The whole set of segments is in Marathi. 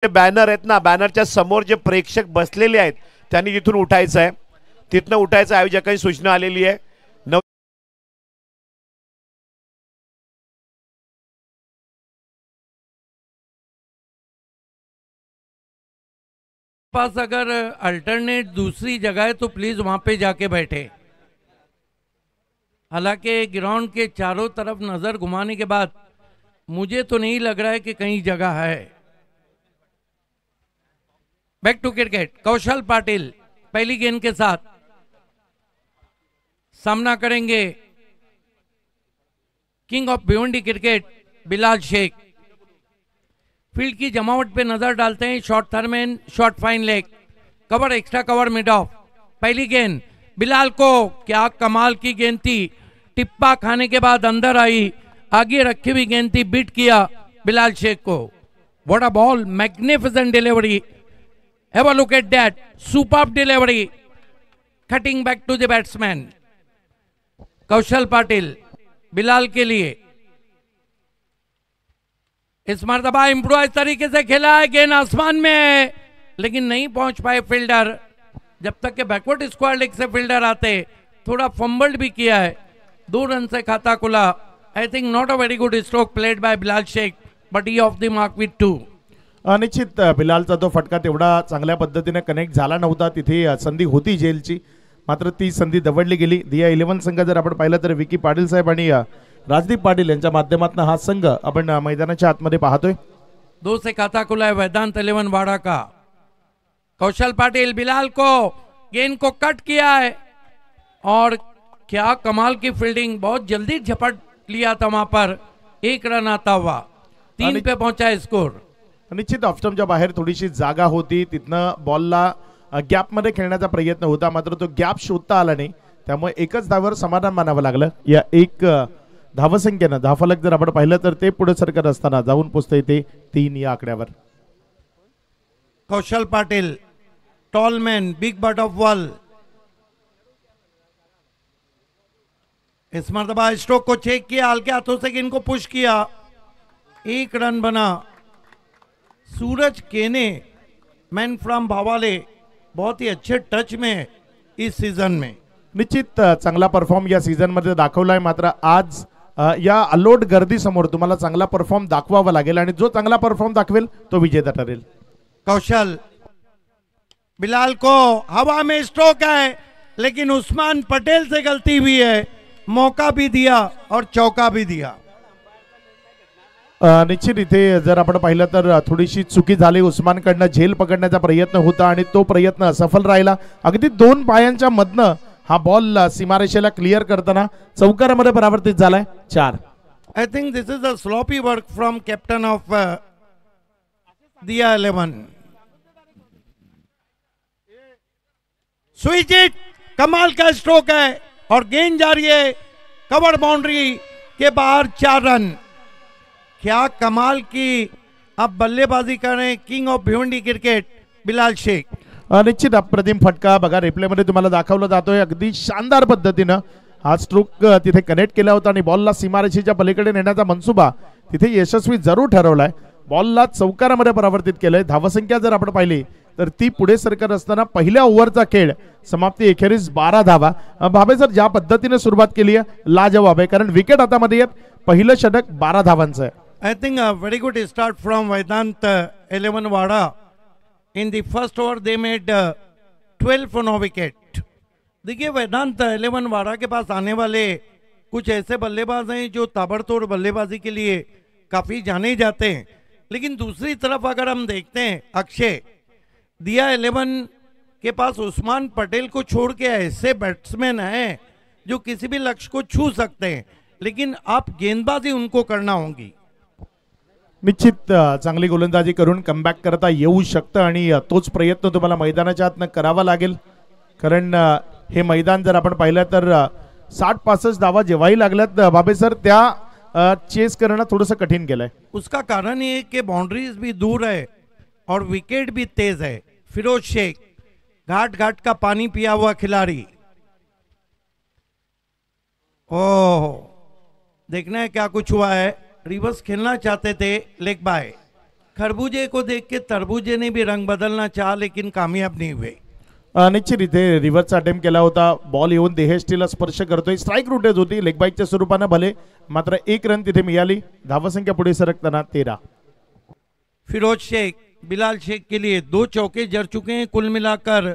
बॅनर आहेत ना, बॅनरच्या समोर जे प्रेक्षक बसलेले आहेत त्यांनी तिथून उठायचं आहे. तिथनं उठायचं आयोजकांची सूचना आलेली आहे. पास अगर अल्टरनेट दूसरी जगह है तो प्लीज वहां पे जाके बैठे. हालांकि ग्राउंड के चारों तरफ नजर घुमाने के बाद मुझे तो नहीं लग रहा है कि कहीं जगह है. Back to cricket. Kaushal Patil पहली गेंद के साथ सामना करेंगे king of Bhiwandi cricket Bilal Sheikh. Field की जमावट पे नजर डालते हैं. Short third man, short fine leg, cover, extra cover, mid off. पहली गेंद बिलाल को, क्या कमाल की गेंद थी. टिप्पा खाने के बाद अंदर आई, आगे रखी हुई गेंद थी, बीट किया बिलाल शेख को. What a ball, magnificent delivery. Have a look at that, superb delivery, cutting back to the batsman. Kaushal Patil Bilal के लिए इस मरतबा इम्प्रोवाइज तरीके से खेला है. गेंद आसमान में है लेकिन नहीं पहुंच पाए फील्डर. जब तक के बैकवर्ड स्क्वायर लेग से फील्डर आते, थोड़ा फंबल्ड भी किया है. 2 रन से खाता खुला. I think not a very good stroke played by Bilal Shaikh, but he off the mark with 2. निश्चित बिलालचा तो फटका तेवढा चांगल्या पद्धतीने कनेक्ट झाला नव्हता. तिथे संधी होती जेलची, मात्र ती संधी दवडली गेली. दिया 11 संघ जर आपण पाहिलं तर विकी पाटील साहेब आणि राजदीप पाटील यांच्या माध्यमातून हा संघ आपण मैदानाच्या आतमध्ये पाहतोय. 2 से खाता खुला है वेदांत 11 वाड़ा का. कौशल पाटिल बिलाल को, गेंद को कट किया है और क्या कमाल की फील्डिंग. बहुत जल्दी झपट लिया था वहां पर. 1 रन आता हुआ 3 पे पहुंचा स्कोर. निश्चित ऑफस्टंपच्या बाहेर थोडीशी जागा होती, तिथनं बॉलला गॅपमध्ये खेळण्याचा प्रयत्न होता, मात्र तो गॅप शोधता आला नाही. त्यामुळे एकच धावावर समाधान मानावं लागलं. या एक धावसंख्येनं धावफलक जर आपण पाहिलं तर ते पुढे सरकत असताना जाऊन पोहोचते ते 3 या आकड्यावर. Kaushal Patil, tall man, big but of wall. इस मरतबा स्ट्रोक को चेक किया, हल्के हाथों से गेंद को पुश किया. 1 रन बना. सूरज केने, मैन फ्रॉम भावाले, बहुत ही अच्छे टच में इस सीजन में. निश्चित चांगला परफॉर्म या सीझन मध्ये दाखवलाय. मात्र आज या अलोट गर्दी समोर तुम्हाला चांगला परफॉर्म दाखवावा लागेल आणि जो चांगला परफॉर्म दाखवेल तो विजेता ठरेल. कौशल बिलाल को, हवा में स्ट्रोक है लेकिन उस्मान पटेल से गलती हुई है. मौका भी दिया और चौका भी दिया. निश्चित इथे जर आपण पाहिलं तर थोडीशी चुकी झाली. उस्मानकडनं झेल पकडण्याचा प्रयत्न होता आणि तो प्रयत्न सफल राहिला. अगदी 2 पायांच्या मधनं हा बॉल सीमारेषेला क्लिअर करताना चौकारामध्ये परावर्तित झालाय. 4. I think this is a sloppy work from captain of दिया 11. स्विच इट, कमाल का स्ट्रोक है और गेंद जा रही है कवर बाउंड्री के बाहर. 4 रन. क्या कमाल की अब बल्लेबाजी कर रहे हैं king of Bhiwandi cricket Bilal Shaikh. निश्चित अप्रतिम फटका बघा रिप्ले मध्ये तुम्हाला दाखवला जातोय. अगदी शानदार पद्धतीनं हा स्ट्रोक तिथे कनेक्ट केला होता आणि बॉलला सीमारेषेच्या पलीकडे नेण्याचा मनसुबा तिथे यशस्वी जरूर ठरवलाय. बॉलला चौकारामध्ये परावर्तित केलंय. धावसंख्या जर आपण पाहिली तर ती पुढे सरकत असताना पहिल्या ओव्हरचा खेळ समाप्ती एखेरीस 12 धावा. भावे सर ज्या पद्धतीने सुरुवात केली आहे लाजवाब आहे, कारण विकेट हातामध्ये येत. पहिलं षटक 12 धावांचं आहे. I think a very good start from Vedant 11 Wada. In the first over they made 12 for no wicket. देखिए वेदांत 11 वाड़ा के पास आने वाले कुछ ऐसे बल्लेबाज हैं जो ताबड़तोड़ बल्लेबाजी के लिए काफ़ी जाने जाते हैं. लेकिन दूसरी तरफ अगर हम देखते हैं अक्षय, दिया 11 के पास उस्मान पटेल को छोड़ के ऐसे बैट्समैन हैं जो किसी भी लक्ष्य को छू सकते हैं, लेकिन आप गेंदबाजी उनको करना होगी. निश्चित चांगली गोलंदाजी करून कमबॅक करता येऊ शकतं आणि तोच प्रयत्न तुम्हाला मैदानाच्या आतनं करावा लागेल. कारण हे मैदान जर आपण पाहिलं तर 60-65 धावा जेव्हाही लागल्यात बाबे सर त्या चेस करणं थोडंसं कठीण केलंय. उसका कारण ये कि बाउंड्रीज भी दूर है और विकेट भी तेज है. फिरोज शेख, घाट घाट का पानी पिया हुआ खिलाड़ी. ओह, देखना है क्या कुछ हुआ है. रिवर्स खेलना चाहते थे लेग बाय. खरबूजे को देख के तरबूजे ने भी रंग बदलना चाहा लेकिन कामयाब नहीं हुए. निश्चित इथे रिव्हर्सचा अटेम्प्ट केला होता. बॉल येऊन देहेष्टीला स्पर्श करतोय. स्ट्राईक रुटेज होती लेग बाईकच्या स्वरूपानं भले, मात्र 1 रन तिथे मिळाली. धावसंख्या पुढे सरकताना 13. फिरोज शेख बिलाल शेख के लिए 2 चौके जड़ चुके हैं. कुल मिलाकर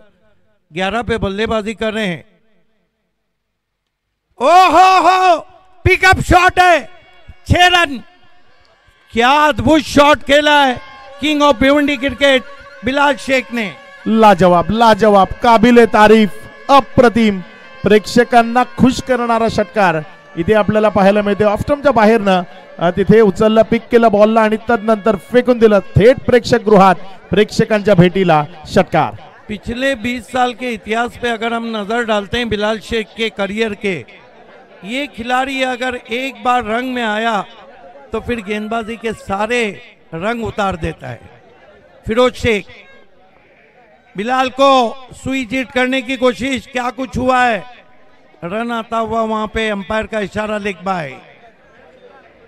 11 पे बल्लेबाजी कर रहे हैं. ओहो पिकअप शॉट है. 6 रन. क्या अद्भुत शॉट खेला है king of Bhiwandi cricket Bilal Shaikh ने. लाजवाब लाजवाब, काबिले तारीफ, अप्रतिम, प्रेक्षकांना खुश करणारा षटकार इथे आपल्याला पाहायला मिळते. ऑफस्टंपच्या बाहेरनं तिथे उचललं, पिक केलं बॉलला आणि तदनंतर फेकून दिलं थेट प्रेक्षक गृहात. प्रेक्षकांच्या भेटीला षटकार. पिछले 20 साल के इतिहास पे अगर हम नजर डालते हैं बिलाल शेख के करियर के, ये खिलाड़ी अगर एक बार रंग में आया तो फिर गेंदबाजी के सारे रंग उतार देता है. फिरोज शेख बिलाल को सुई चीट करने की कोशिश, क्या कुछ हुआ है. रन आता हुआ वहां पे अंपायर का इशारा लेग बाय.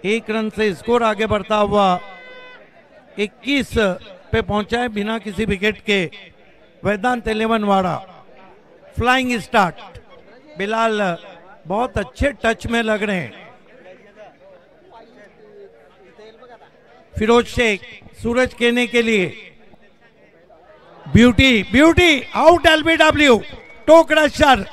1 रन से स्कोर आगे बढ़ता हुआ 21 पे पहुंचा है बिना किसी विकेट के वेदांत 11 वाड़ा. Flying start. बिलाल बहुत अच्छे टच में लग रहे हैं. फिरोज शेख सूरज केने के लिए ब्यूटी ब्यूटी आउट. एलबीडब्ल्यू टो क्रशर.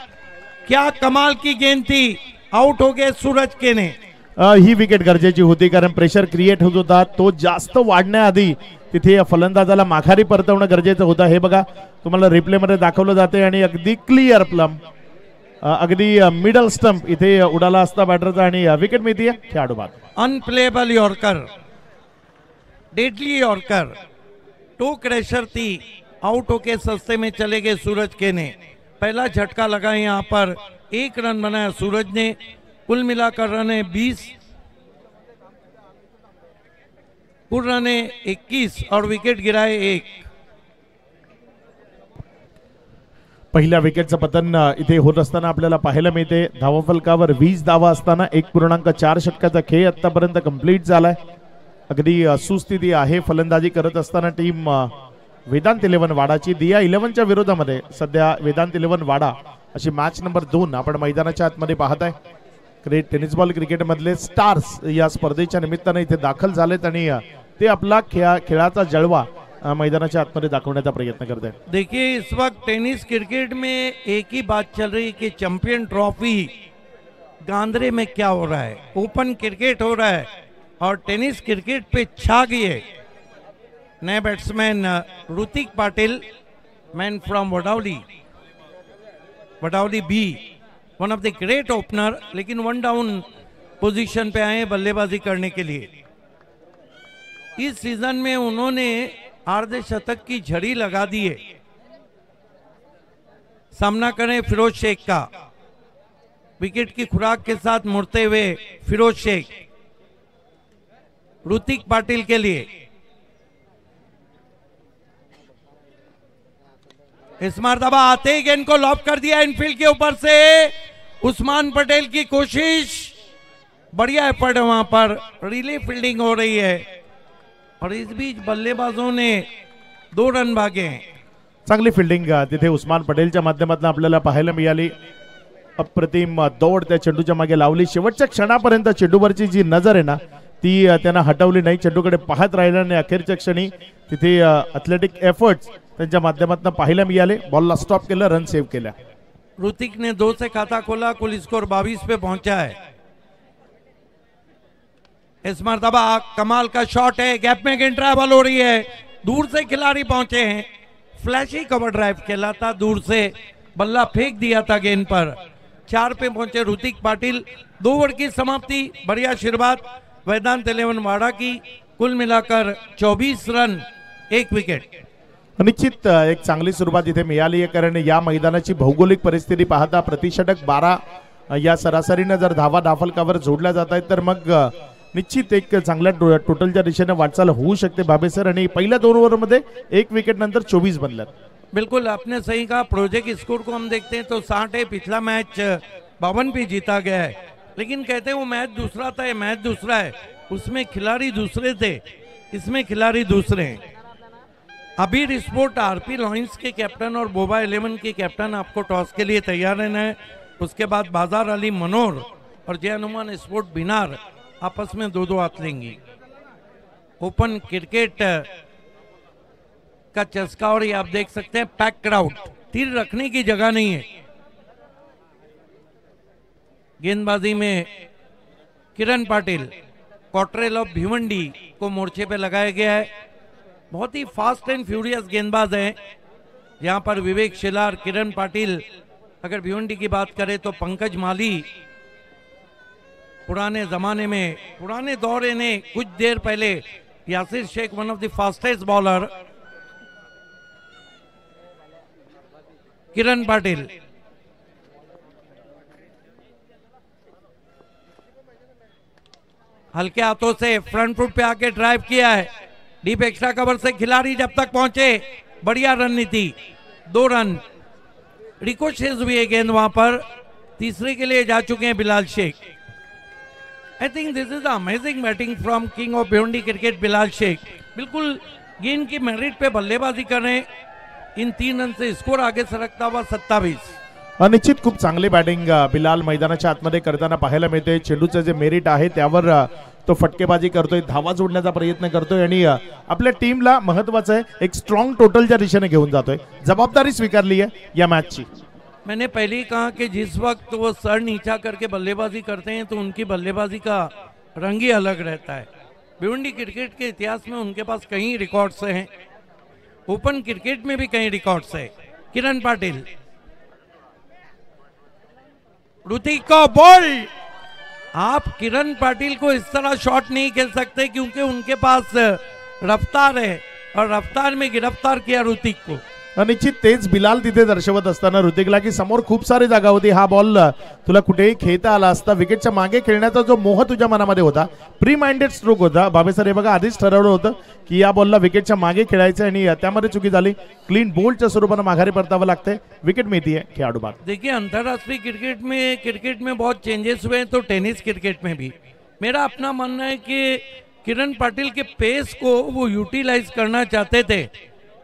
क्या कमाल की गेंद थी. आउट हो गए सूरज केने. ही विकेट गरजेची होती कारण प्रेशर क्रिएट होत होता. तो जास्त वाढण्याआधी तिथे फलंदाजाला माघारी परतवणं गरजेचं होतं. हे बघा तुम्हाला रिप्ले मध्ये दाखवलं जाते आणि अगदी क्लिअर प्लम, अगदी मिडल स्टंप इथे उडाला असता बॅटरचा आणि विकेट मिळते खेळाडू बाद. अनप्लेबल यॉर्कर, डेडली यॉर्कर, टो क्रैशर थी. आउट होके सस्ते में चले गए सूरज के ने. पहला झटका लगा यहाँ पर. 1 रन बनाया सूरज ने. कुल मिलाकर रन है 20, कुल रन है 21 और विकेट गिराए 1. पहिल्या विकेटचं पतन इथे होत असताना आपल्याला पाहायला मिळते. धावफलकावर 20 धावा असताना 1.4 षटकाचा खेळ आतापर्यंत कंप्लीट झालाय. अगदी सुस्थिती आहे फलंदाजी करत असताना टीम वेदांत 11 वाडाची. दिया 11च्या विरोधामध्ये सध्या वेदांत 11 वाडा अशी मॅच नंबर 2 आपण मैदानाच्या आतमध्ये पाहताय. क्रिकेट टेनिस बॉल क्रिकेट मधले स्टार्स या स्पर्धेच्या निमित्ताने इथे दाखल झालेत आणि ते आपला खेळाचा जळवा मैदानाच्या आतमध्ये दाखवण्याचा प्रयत्न करते हैं. देखिए इस वक्त टेनिस क्रिकेट में एक ही बात चल रही है कि चैंपियन ट्रॉफी गांधरे में क्या हो रहा है. ओपन क्रिकेट हो रहा है और टेनिस क्रिकेट पे छा गई है. नए batsman Hrithik Patil, man from Vadavali B, one of the great opener, लेकिन 1 डाउन पोजीशन पे आए बल्लेबाजी करने के लिए. इस सीजन में उन्होंने अर्धशतक की झड़ी लगा दी है. सामना करें फिरोज शेख का. विकेट की खुराक के साथ मुड़ते हुए फिरोज शेख ऋतिक पाटिल के लिए. इस मरतबा आते ही गेंद को लॉब कर दिया इनफील्ड के ऊपर से. उस्मान पटेल की कोशिश, बढ़िया एफर्ट है वहां पर. रिले फील्डिंग हो रही है और इस बीच बल्लेबाजों ने 2 रन भागे. चांगली फिल्डिंग तिथे उस्मान पटेलच्या माध्यमातून आपल्याला पाहायला मिळाली. अप्रतिम दौड त्या चेंडूच्या मागे लावली. शेवटच्या क्षणापर्यंत चेंडूवरची जी नजर आहे ना ती त्यांना हटवली नाही. चेंडूकडे पाहत राहिला आणि अखेरच्या क्षणी तिथे ॲथलेटिक एफर्ट्स त्यांच्या माध्यमातून पाहायला मिळाले. बॉलला स्टॉप केलं, रन सेव्ह केल्या. ऋतिक ने 2 से खाता खोला. कुल स्कोर 22 पे पहुंचा है. इस मरतबा कमाल का शॉट है. गैप में गेंद ट्रैवल हो रही है. दूर से खिलाड़ी पहुंचे हैं. फ्लैशी कवर ड्राइव खेला था. दूर से बल्ला फेंक दिया था गेंद पर. 4 पे पहुंचे ऋतिक पाटिल. 2 ओवर की समाप्ति. बढ़िया आशीर्वाद वेदांत 11 वाड़ा की. कुल मिलाकर 24 रन 1 विकेट. निश्चित एक चांगली सुरुवात इथे मिळाली आहे कारण या मैदानाची भौगोलिक परिस्थिती पाहता प्रतिषटक 12 या सरासरीने जर धावा दाफलकावर जोडल्या जात आहेत तर मग निश्चित एक चांगल्या टोटलच्या दिशेने वाटचाल होऊ शकते भाबे सर. आणि पहिल्या 2 ओव्हरमध्ये 1 विकेट नंतर 24 बनल्यात. बिल्कुल आपने सही कहा. प्रोजेक्ट स्कोर को हम देखते हैं तो 60 है. पिछला मैच 52 पे जीता गया है. लेकिन कहते हैं वो मैच दूसरा था, ये मैच दूसरा है. उसमें खिलाड़ी दूसरे थे. इसमें खिलाड़ी दूसरे हैं। अबीर स्पोर्ट आरपी लॉयंस के कैप्टन और बोबा 11 के कैप्टन आपको टॉस के लिए तैयार रहना है। उसके बाद बाजार अली मनोर और जय हनुमान स्पोर्ट बिनार आपस में 2-2 हाथ लेंगी। ओपन क्रिकेट का चस्का और ये आप देख सकते हैं पैक क्राउड, तीर रखने की जगह नहीं है। गेंदबाजी में किरण पाटिल, कॉटरेल ऑफ भिवंडी को मोर्चे पे लगाया गया है। बहुत ही फास्ट एंड फ्यूरियस गेंदबाज हैं। यहाँ पर विवेक शिलार, किरण पाटिल, अगर भिवंडी की बात करें तो पंकज माली, पुराने जमाने में, पुराने दौर ने कुछ देर पहले Yasir Sheikh, one of the fastest bowler. Kiran Patil हल्के हाथों से फ्रंट फुट पे आके ड्राइव किया है। डीप एक्स्ट्रा कवर से खिलाड़ी जब तक पहुंचे, बढ़िया रणनीति, 2 रन। रिकोशेज हुई है गेंद वहां पर, तीसरे के लिए जा चुके हैं Bilal Shaikh. I think this is amazing batting from king of Bhiwandi cricket Bilal Shaikh. बिल्कुल गेंद की मेरिट पे बल्लेबाजी कर रहे हैं। इन 3 रन से स्कोर आगे सरकता हुआ 27। निश्चित खूप चांगली बॅटिंग बिलाल मैदानाच्या आतमध्ये करताना पाहायला मिळते। चेंडूचं जे मेरिट आहे त्यावर तो फटकेबाजी करतोय, धावा जोडण्याचा प्रयत्न करतोय आणि आपल्या टीमला महत्वाचं आहे एक स्ट्रॉंग टोटलच्या दिशेने घेऊन जातोय। जबाबदारी स्वीकारली आहे या मैचची। मैंने पहले ही कहा कि जिस वक्त वो सर नीचा करके बल्लेबाजी करते हैं तो उनकी बल्लेबाजी का रंग ही अलग रहता है। भिवंडी क्रिकेट के इतिहास में उनके पास कई रिकॉर्ड्स हैं, ओपन क्रिकेट में भी कई रिकॉर्ड्स है। किरण पाटिल, ऋतिक को बॉल। आप किरण पाटिल को इस तरह शॉट नहीं खेल सकते क्योंकि उनके पास रफ्तार है और रफ्तार में गिरफ्तार किया ऋतिक को। निश्चित तेच बिलाल तिथे दर्शवत असताना ऋतिकला की समोर खूप सारी जागा होती, हा बॉल तुला कुठेही खेळता आला असता, विकेटच्या मागे खेळण्याचा जो मोह तुझ्या मनामध्ये होता, प्री माइंडेड स्ट्रोक होता। बाबे सर हे बघा आधीच ठरवलं होतं की या बॉलला विकेटच्या मागे खेळायचं आणि त्यामध्ये चुकी झाली। क्लीन बोल्डच्या स्वरूपाने माघारी परतावं लागतंय, विकेट मिळतीये खेळाडू बाद। देखिए अंतरराष्ट्रीय क्रिकेट में बहुत चेंजेस हुए हैं, तो टेनिस क्रिकेट में भी मेरा अपना मानना है कि किरण पाटिल के पेस को वो यूटिलाइज करना चाहते थे,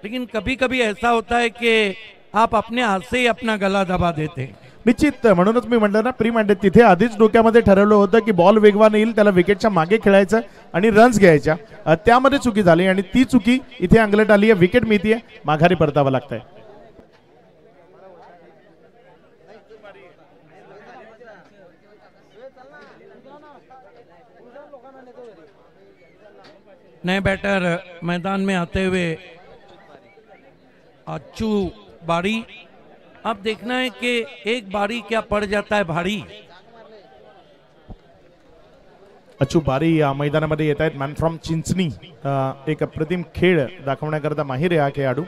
लेकिन कभी कभी ऐसा होता है कि आप अपने हाथ से ही अपना गला दबा देते हैं। निश्चित म्हणूनच मी म्हटलं ना प्री माइंडेड, तिथे आधीच डोक्यामध्ये ठरवलं होतं की बॉल वेगवान येईल, त्याला विकेटच्या मागे खेळायचं आणि रन्स घ्यायच्या, त्यामध्ये चुकी झाली आणि ती चुकी इथे अंगलट आली आहे, विकेट मिळतीये, माघारी परतावं लागतंय। नए बैटर मैदान में आते हुए अच्छू बारी। अब देखना है कि एक बारी क्या पड़ जाता है भारी। अच्छू बारी या मैदानामध्ये येत आहेत। मॅन फ्रॉम चिंचणी, एक अप्रतिम खेळ दाखवण्याकरता माहिर आहे हा खेळाडू।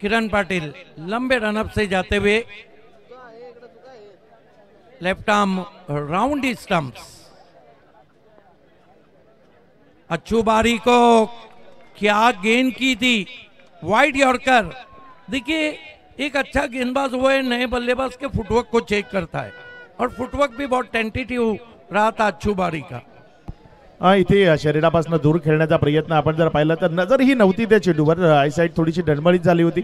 किरण पाटिल लंबे रनअप से जाते हुए लेफ्ट आर्म राउंड ही स्टंप्स। अच्छू बारी को क्या गेंद की थी, वाइड यॉर्कर। देखिए एक अच्छा गेंदबाज वो है नए बल्लेबाज के फुटवर्क को चेक करता है और फुटवर्क भी बहुत टेंटेटिव रहा था अच्छू बारी का। इथे शरीरापासून दूर खेळण्याचा प्रयत्न आपण जर पाहिलं तर नजर ही नव्हती त्या चेंडूवर, आयसाईट थोडीशी डळमळीत झाली होती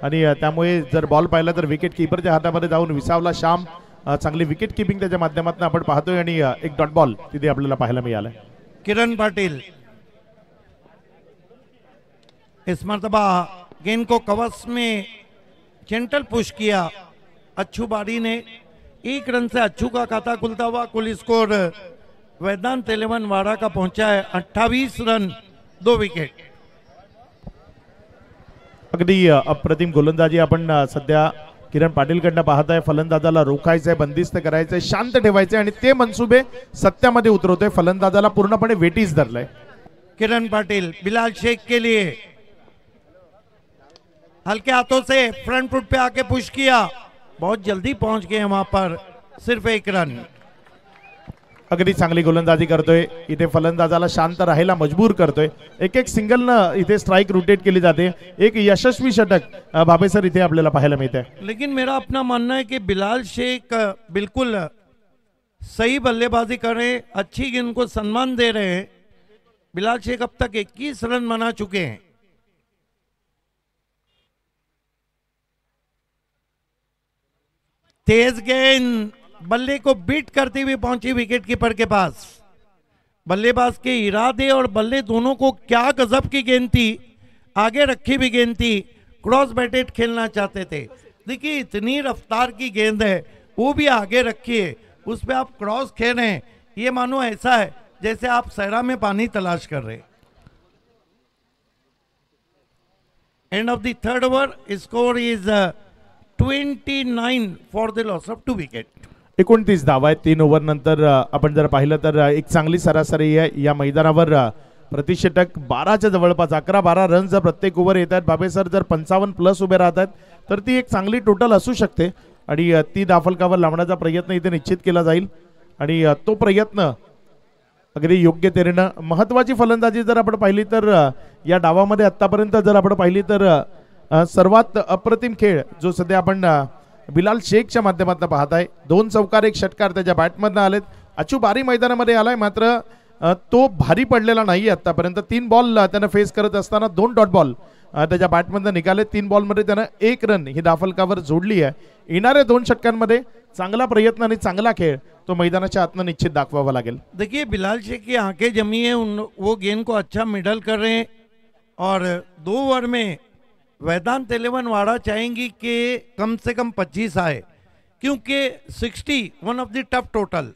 आणि त्यामुळे जर बॉल पाहिला तर विकेट कीपरच्या हातामध्ये जाऊन विसावला श्याम। चांगली विकेट किपिंग त्याच्या माध्यमातून आपण पाहतोय आणि एक डॉट बॉल तिथे आपल्याला पाहायला मिळाला। किरण पाटिल इस मर्तबा गेंद को कवच में जेंटल पुश किया अच्छू बारी ने। 1 रन से अच्छू का खाता खुलता हुआ कुल स्कोर वेदांत 11 वाड़ा का पहुंचा है 28 रन 2 विकेट। अगदी अप्रतिम गोलंदाजी आपण सध्या किरण पाटीलकडनं पाहताय। फलंदाजाला रोखायचंय, बंदिस्त करायचंय, शांत ठेवायचंय आणि ते मनसुबे सत्यामध्ये उतरवतोय। फलंदाजाला पूर्णपणे वेटीज धरलाय। किरण पाटिल बिलाल शेख के लिए हल्के हाथों से फ्रंट फुट पे आके पुश किया, बहुत जल्दी पहुंच गए वहां पर, सिर्फ 1 रन। अगदी चांगली गोलंदाजी करतोय, इथे फलंदाजाला शांत राहायला मजबूर करतोय। एक एक सिंगल न इथे स्ट्राइक रोटेट केली जाते, एक यशस्वी षटक बाबे सर इथे आपल्याला पाहायला मिळते। लेकिन मेरा अपना मानना है कि बिलाल शेख बिल्कुल सही बल्लेबाजी कर रहे, अच्छी गेंद को सम्मान दे रहे हैं। बिलाल शेख अब तक 21 रन बना चुके हैं। तेज गेंद बल्ले को बीट करती हुई पहुंची विकेट कीपर के पास। बल्लेबाज के इरादे और बल्ले दोनों को क्या गजब की गेंद थी, आगे रखी भी गेंद थी, क्रॉस बैटेड खेलना चाहते थे। देखिए इतनी रफ्तार की गेंद है, वो भी आगे रखी है, उस पर आप क्रॉस खेल रहे हैं, ये मानो ऐसा है जैसे आप सहरा में पानी तलाश कर रहे हैं। End of the third over, score is 29 for the loss of 2 wicket. 29 धावा आहेत 3 ओव्हर नंतर. आपण जर पाहिलं तर एक चांगली सरासरी आहे या मैदानावर. प्रतिषटक 12च्या जवळपास 11-12 रन्स जर प्रत्येक ओव्हर येत आहेत बाबे सर, जर 55 प्लस उभे राहत आहेत तर ती एक चांगली टोटल असू शकते आणि ती धाफलकावर लावण्याचा प्रयत्न इथे निश्चित केला जाईल आणि तो प्रयत्न अगदी योग्य तऱ्हेनं. महत्वाची फलंदाजी जर आपण पाहिली तर या डावामध्ये आतापर्यंत जर आपण पाहिली तर सर्वात अप्रतिम खेळ जो सध्या आपण बिलाल शेखच्या माध्यमातून पाहत आहे. 2 चौकार 1 षटकार त्याच्या बॅटमधनं आलेत. अचू बारी मैदानामध्ये आलाय, मात्र तो भारी पडलेला नाही आतापर्यंत. 3 बॉल त्यानं फेस करत असताना 2 डॉट बॉल त्याच्या बॅटमधनं निघाले. 3 बॉलमध्ये त्यानं 1 रन ही दाफलकावर जोडली आहे. येणाऱ्या 2 षटकांमध्ये चांगला प्रयत्न आणि चांगला खेळ तो मैदानाच्या आतनं निश्चित दाखवावा लागेल. देखिए बिलाल शेख की आंखें जमी है, वो गेंद को अच्छा मिडल कर रहे हैं और 2 ओवर में वेदांत 11 वाड़ा चाहेंगी कि कम से कम 25 आए, क्योंकि 60 one of the tough total.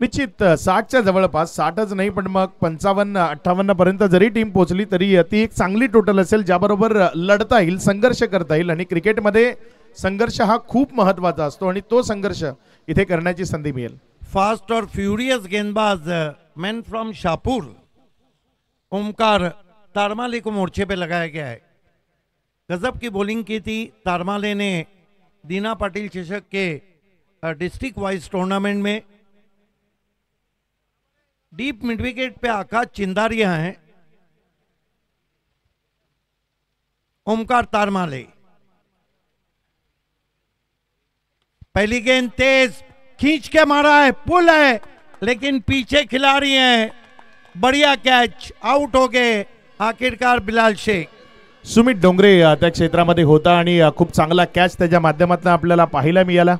निश्चित 60च्या जवळपास, 60च नाही पण मग 55-58 पर्यंत जरी टीम पोहोचली तरी ती एक चांगली टोटल असेल ज्याबरोबर लढता येईल, संघर्ष करता येईल. आणि क्रिकेटमध्ये संघर्ष हा खूप महत्वाचा असतो आणि तो संघर्ष इथे करण्याची संधी मिळेल. फास्ट और फ्यूरियस गेंदबाज मैन फ्रॉम शाहपुर ओमकार तारमाले को मोर्चे पे लगाया गया है. गजब की बॉलिंग की थी तारमाले ने दीना पाटिल चषक के डिस्ट्रिक्ट वाइज टूर्नामेंट में. डीप मिड विकेट पे आकाश चिंदारिया हैं. ओमकार तारमाले, पहली गेंद तेज खींच के मारा है, पुल है, लेकिन पीछे खिलाड़ी हैं, बढ़िया कैच, आउट हो गए आखिरकार बिलाल शेख. सुमित डोंगरे त्या क्षेत्रामध्ये होता आणि खूप चांगला कॅच त्याच्या माध्यमातून आपल्याला पाहायला मिळाला.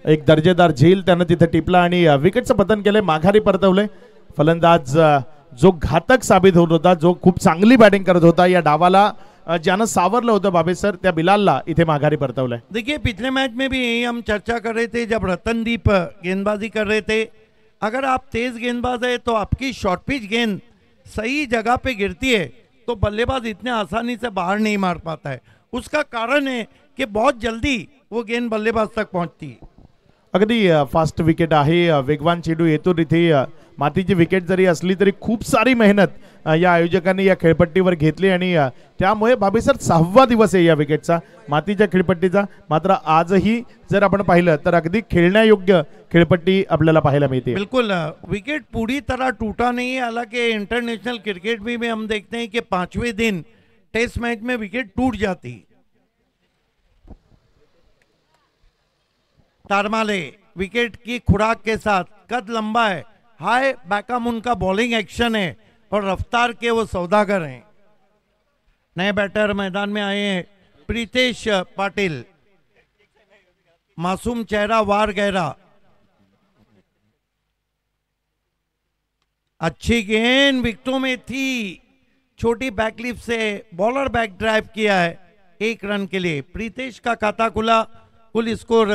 एक दर्जेदार झेल त्यानं तिथे टिपला आणि विकेटचं पतन केलंय, माघारी परतवले. फलंदाज जो घातक साबित होत होता, जो खूप चांगली बॅटिंग करत होता, या डावाला ज्यानं सावरलं होतं बाबे सर, त्या बिलालला इथे माघारी परतवलंय. देखिए पिछले मैच में भी यही हम चर्चा कर रहे थे जब रतनदीप गेंदबाजी कर रहे थे. अगर आप तेज गेंदबाज है तो आपकी शॉर्ट पिच गेंद सही जगह पे गिरती है तो बल्लेबाज इतने आसानी से बाहर नहीं मार पाता है. उसका कारण है कि बहुत जल्दी वो गेंद बल्लेबाज तक पहुंचती है. अगदी फास्ट विकेट आहे, वेगवान चेंडू येतो तिथे. मातीची विकेट जरी असली तरी खूप सारी मेहनत या आयोजकांनी या खेळपट्टीवर घेतली आणि त्यामुळे बाबे सर 6वा दिवस आहे या विकेटचा, मातीच्या खेळपट्टीचा. मात्र आजही जर आपण पाहिलं तर अगदी खेळण्यायोग्य खेळपट्टी आपल्याला पाहायला मिळते. बिल्कुल विकेट पूरी तरह टूटा नहीं है. हालांकि इंटरनेशनल क्रिकेट में हम देखते हैं कि 5वें दिन टेस्ट मैच में विकेट टूट जाती. तारमाले विकेट की खुराक के साथ, कद लंबा है, हाई बैकअप उनका बॉलिंग एक्शन है और रफ्तार के वो सौदागर हैं. नए बैटर मैदान में आए हैं प्रीतेश पाटिल. मासूम चेहरा, वार गहरा. अच्छी गेंद विकेटों में थी, छोटी बैकलिफ्ट से बॉलर बैक ड्राइव किया है 1 रन के लिए. प्रीतेश का खाता खुला. कुल score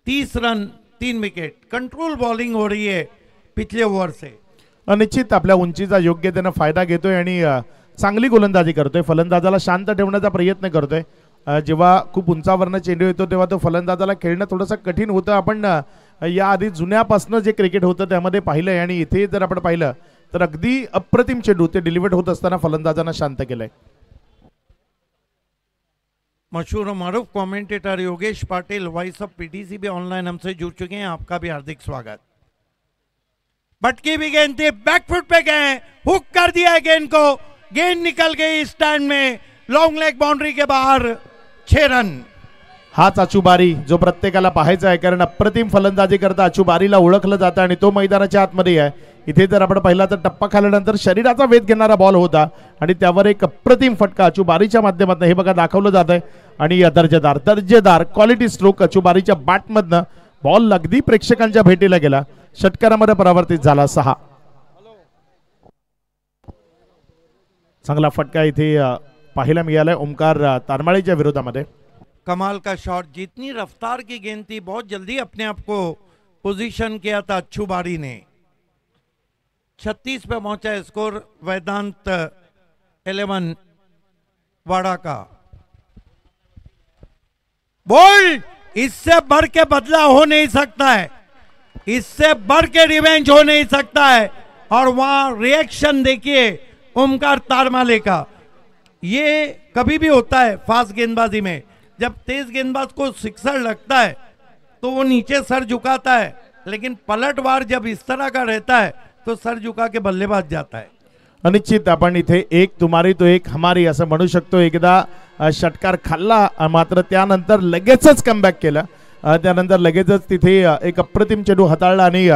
30 run 3 wicket. Control bowling हो रही है पिछले ओव्हर से. निश्चित आपल्या उंचीचा योग्यतेनं फायदा घेतोय आणि चांगली गोलंदाजी करतोय. फलंदाजाला शांत ठेवण्याचा प्रयत्न करतोय. जेव्हा खूप उंचावरनं चेंडू येतो तेव्हा तो फलंदाजाला खेळणं थोडंसं कठीण होतं. आपण याआधी जुन्यापासनं जे क्रिकेट होतं त्यामध्ये पाहिलंय आणि इथे जर आपण पाहिलं तर अगदी अप्रतिम चेंडू ते डिलिव्हर्ड होत असताना फलंदाजांना शांत केलंय. मशहूर और मारूफ commentator Yogesh Patil voice of PTC भी ऑनलाइन हमसे जुड़ चुके हैं. आपका भी हार्दिक स्वागत. भटकी भी गेंद थी, बैकफुट पे गए, हुक कर दिया गेंद को, गेंद निकल गई स्टैंड में, लॉन्ग लेग बाउंड्री के बाहर. 6 रन. हाच अचुबारी जो प्रत्येकाला पाहायचा आहे, कारण अप्रतिम फलंदाजी करता अचुबारीला ओळखलं जातं आणि तो मैदानाच्या आतमध्ये आहे. इथे जर आपण पाहिला तर टप्पा खाल्यानंतर शरीराचा वेध घेणारा बॉल होता आणि त्यावर एक अप्रतिम फटका अचुबारीच्या माध्यमातून हे बघा दाखवलं जात आहे. आणि दर्जेदार क्वालिटी स्ट्रोक अचुबारीच्या बॅटमधनं बॉल अगदी प्रेक्षकांच्या भेटीला गेला, षटकारामध्ये परावर्तित झाला. 6 चांगला फटका इथे पाहायला मिळालाय ओमकार तारमाळेच्या विरोधामध्ये. कमाल का शॉट, जितनी रफ्तार की गेंद थी बहुत जल्दी अपने आप को पोजीशन किया था अचुबारी ने. 36 पे पहुंचा है स्कोर वेदांत 11 वाड़ा का. बोल्ड, इससे बढ़ के बदला हो नहीं सकता है, इससे बढ़ के रिवेंज हो नहीं सकता है. और वहां रिएक्शन देखिए ओमकार तारमाले का. ये कभी भी होता है फास्ट गेंदबाजी में, जब तेज गेंदबाज को सिक्सर लगता है तो वो नीचे सर झुकाता है, लेकिन पलटवार जब इस तरह का रहता है तो सर झुका के बल्लेबाज जाता है. अनिश्चित आपण इथे एक तुम्हारी तो एक हमारी असं म्हणू शकतो. एकदा षटकार खाल्ला, मात्र त्यानंतर लगेचच कमबॅक केलं. त्यानंतर लगेचच तिथे एक अप्रतिम चेंडू हाताळला आणि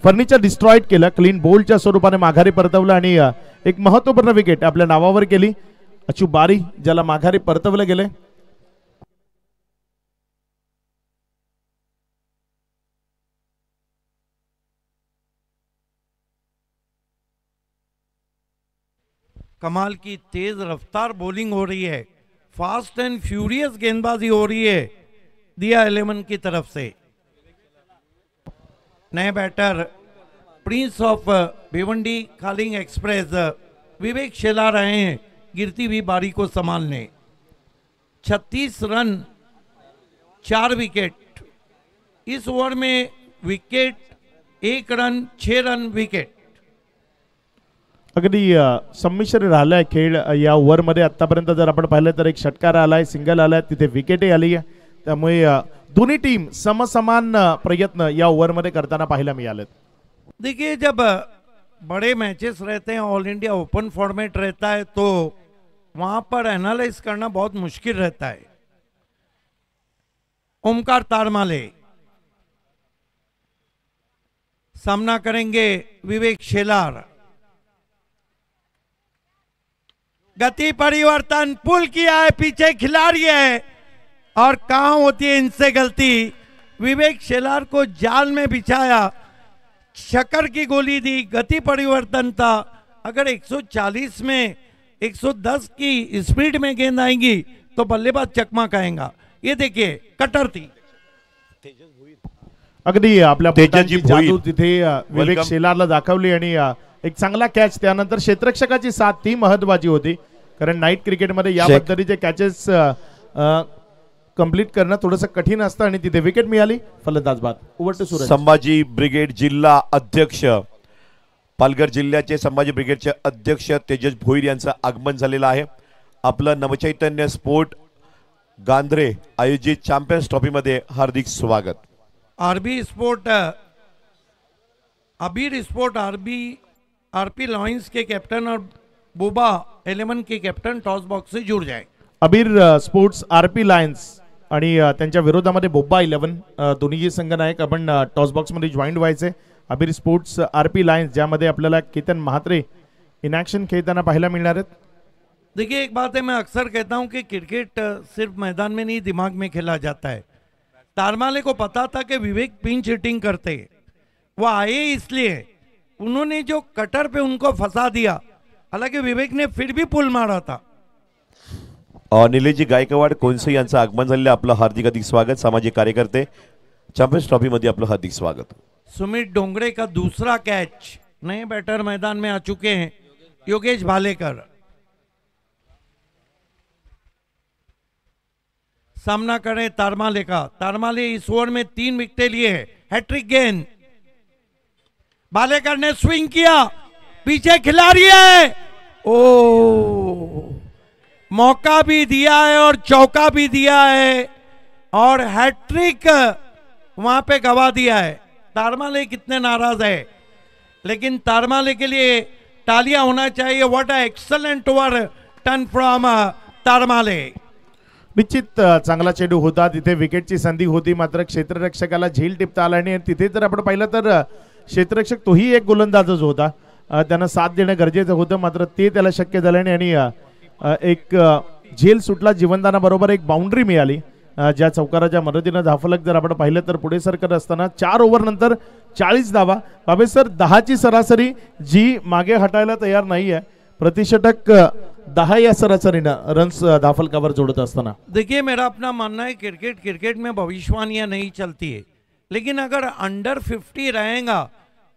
फर्निचर डिस्ट्रॉईड केलं. क्लीन बोल्डच्या स्वरूपाने माघारी परतवलं आणि एक महत्त्वपूर्ण विकेट आपल्या नावावर केली. अचुबारी ज्याला माघारी परतवलं गेले. कमाल की तेज रफ्तार बॉलिंग हो रही है, फास्ट एंड फ्यूरियस गेंदबाजी हो रही है दिया 11 की तरफ से. नए batter prince of Bhiwandi Khaling express Vivek Shelar रहे हैं गिरती हुई बारी को संभालने. 36 रन 4 विकेट. इस ओवर में विकेट 1 रन 6 रन विकेट. अगदी संमिश्र राहिलाय खेळ या ओव्हरमध्ये. आतापर्यंत जर आपण पाहिलं तर एक षटकार आलाय, सिंगल आलाय, तिथे विकेटही आली आहे. त्यामुळे दोन्ही टीम समसमान प्रयत्न या ओव्हरमध्ये करताना पाहायला मिळालेत. देखिए, जब बड़े मैचेस रहते हैं, ऑल इंडिया ओपन फॉर्मेट रहता है, तो वहां पर एनालाइज करना बहुत मुश्किल रहता है. ओमकार तारमाले सामना करेंगे विवेक शेलार. गति परिवर्तन पुल किया है, पीछे खिलाड़ी है और कहां होती है इनसे गलती. विवेक शेलार को जाल में बिछाया, शकर की गोली दी, गति परिवर्तन था. अगर 140 में 110 की स्पीड में गेंद आएंगी तो बल्लेबाज चकमा खाएगा. ये देखिए कटर थी. अगदी आपल्या तेजस्वी बोटांची भोईर. जादू तिथे विवेक Welcome. शेलारला दाखवली आणि एक चांगला कॅच. त्यानंतर क्षेत्ररक्षकाची साथ ती महत्वाची होती, कारण नाईट क्रिकेटमध्ये या Check. पद्धतीचे कॅचेस कंप्लीट करणं थोडंसं कठीण असतं आणि तिथे विकेट मिळाली. फलंदाज बाद. Over to Suraj. Sambhaji brigade जिल्हा अध्यक्ष, पालघर जिल्ह्याचे संभाजी ब्रिगेडचे अध्यक्ष तेजस भोईर यांचं आगमन झालेलं आहे. आपलं नवचैतन्य स्पोर्ट गांधरे आयोजित चॅम्पियन्स ट्रॉफीमध्ये हार्दिक स्वागत. आरबी स्पोर्ट अबीर स्पोर्ट आरपी लॉयंस के कैप्टन और बोबा 11 के कैप्टन टॉस बॉक्स से जुड़ जाए. अबीर स्पोर्ट्स आरपी लायन्स आणि त्यांच्या विरोधामध्ये बोब्बा 11 दोन्ही संघ नायक आपण टॉस बॉक्स मध्ये जॉईन व्हायचे. अबीर स्पोर्ट्स आरपी लायन्स ज्यामध्ये आपल्याला केतन महात्रे इन ॲक्शन खेळताना पाहायला मिळणार आहेत. देखिए, एक बात है, मैं अक्सर कहता हूं कि क्रिकेट सिर्फ मैदान में नहीं दिमाग में खेला जाता है. तारमाले को पता था कि विवेक पिंच हिटिंग करते, वो आए इसलिए उन्होंने जो कटर पे उनको फंसा दिया. हालांकि विवेक ने फिर भी पुल मारा था. निलेशजी गायकवाड कोणसे यांचं आगमन झालेलं. आपलं हार्दिक स्वागत. सामाजिक कार्यकर्ते चॅम्पियन्स ट्रॉफी मध्ये आपलं हार्दिक स्वागत. सुमित डोंगरे का दूसरा कैच. नए बैटर मैदान में आ चुके हैं योगेश भालेकर. सामना करें तारमाले का. तारमाले इस ओवर में 3 विकेटें लिए. हैट्रिक गेंद. भालेकर ने स्विंग किया, पीछे खिलाड़ी है. ओ, मौका भी दिया है और चौका भी दिया है और हैट्रिक वहां पे गवा दिया है. तारमाले कितने नाराज है, लेकिन तारमाले के लिए तालियां होना चाहिए. What a excellent over turn from Tarmale. निश्चित चांगला चेंडू होता, तिथे विकेटची संधी होती, मात्र क्षेत्ररक्षकाला झेल टिपता आला आणि तिथे जर आपण पाहिलं तर क्षेत्ररक्षक तोही एक गोलंदाजच होता, त्यानं साथ देणं गरजेचं होतं, मात्र ते त्याला शक्य झालं नाही आणि एक झेल सुटला, जीवनदानाबरोबर एक बाउंड्री मिळाली, ज्या चौकाराच्या मदतीनं धावफलक जर आपण पाहिलं तर पुढे सरकत असताना 4 ओव्हर नंतर 40 धावा. बाबे सर, 10ची सरासरी जी मागे हटायला तयार नाही आहे, प्रतिषटक 10 या सरासरीनं रन्स धावफलकावर जोड़त असताना. देखिए, मेरा अपना मानना है क्रिकेट में भविष्यवाणियां नहीं चलती है, लेकिन अगर अंडर 50 रहेगा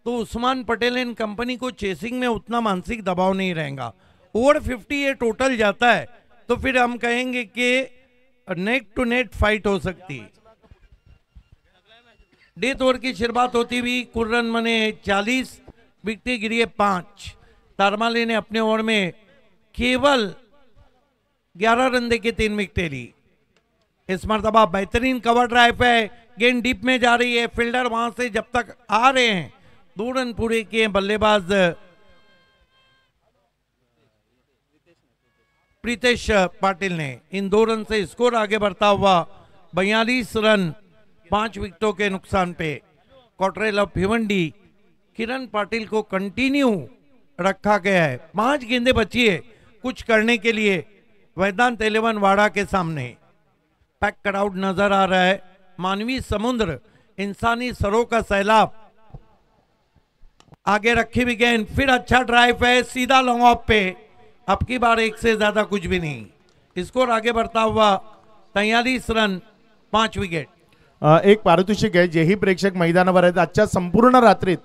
तो उस्मान पटेल एंड कंपनी को चेसिंग में उतना मानसिक दबाव नहीं रहेगा. ओवर 50 ये टोटल जाता है तो फिर हम कहेंगे कि नेट टू नेट फाइट हो सकती है. डेथ ओवर की शुरुआत होती हुई कुल रन बने 40, विकेटें गिरी 5. तारमाले ने अपने ओवर में केवल 11 रन देके 3 विकेटें ली. इस मरतबा बेहतरीन कवर ड्राइव है, गेंद डीप में जा रही है, फील्डर वहां से जब तक आ रहे हैं 2 रन पूरे किए बल्लेबाज प्रीतेश पाटिल ने. इन 2 रन से स्कोर आगे बढ़ता हुआ 42 रन 5 विकेटों के नुकसान पे. क्वार्टरल ऑफ भिवंडी किरण पाटिल को कंटिन्यू रखा गया है. 5 गेंदें बची है कुछ करने के लिए वेदांत 11 वाड़ा के सामने. पैक क्राउड नजर आ रहा है, मानवीय समुद्र, इंसानी सरों का सैलाब. आगे रखी भी गेंद, फिर अच्छा ड्राइव है, सीधा लॉन्ग ऑफ पे. अब की बार 1 से ज्यादा कुछ भी नहीं. स्कोर आगे बढ़ता हुआ 43 रन 5 विकेट. एक पारितोषिक आहे, जेही प्रेक्षक मैदानावर आहेत आजच्या संपूर्ण रात्रीत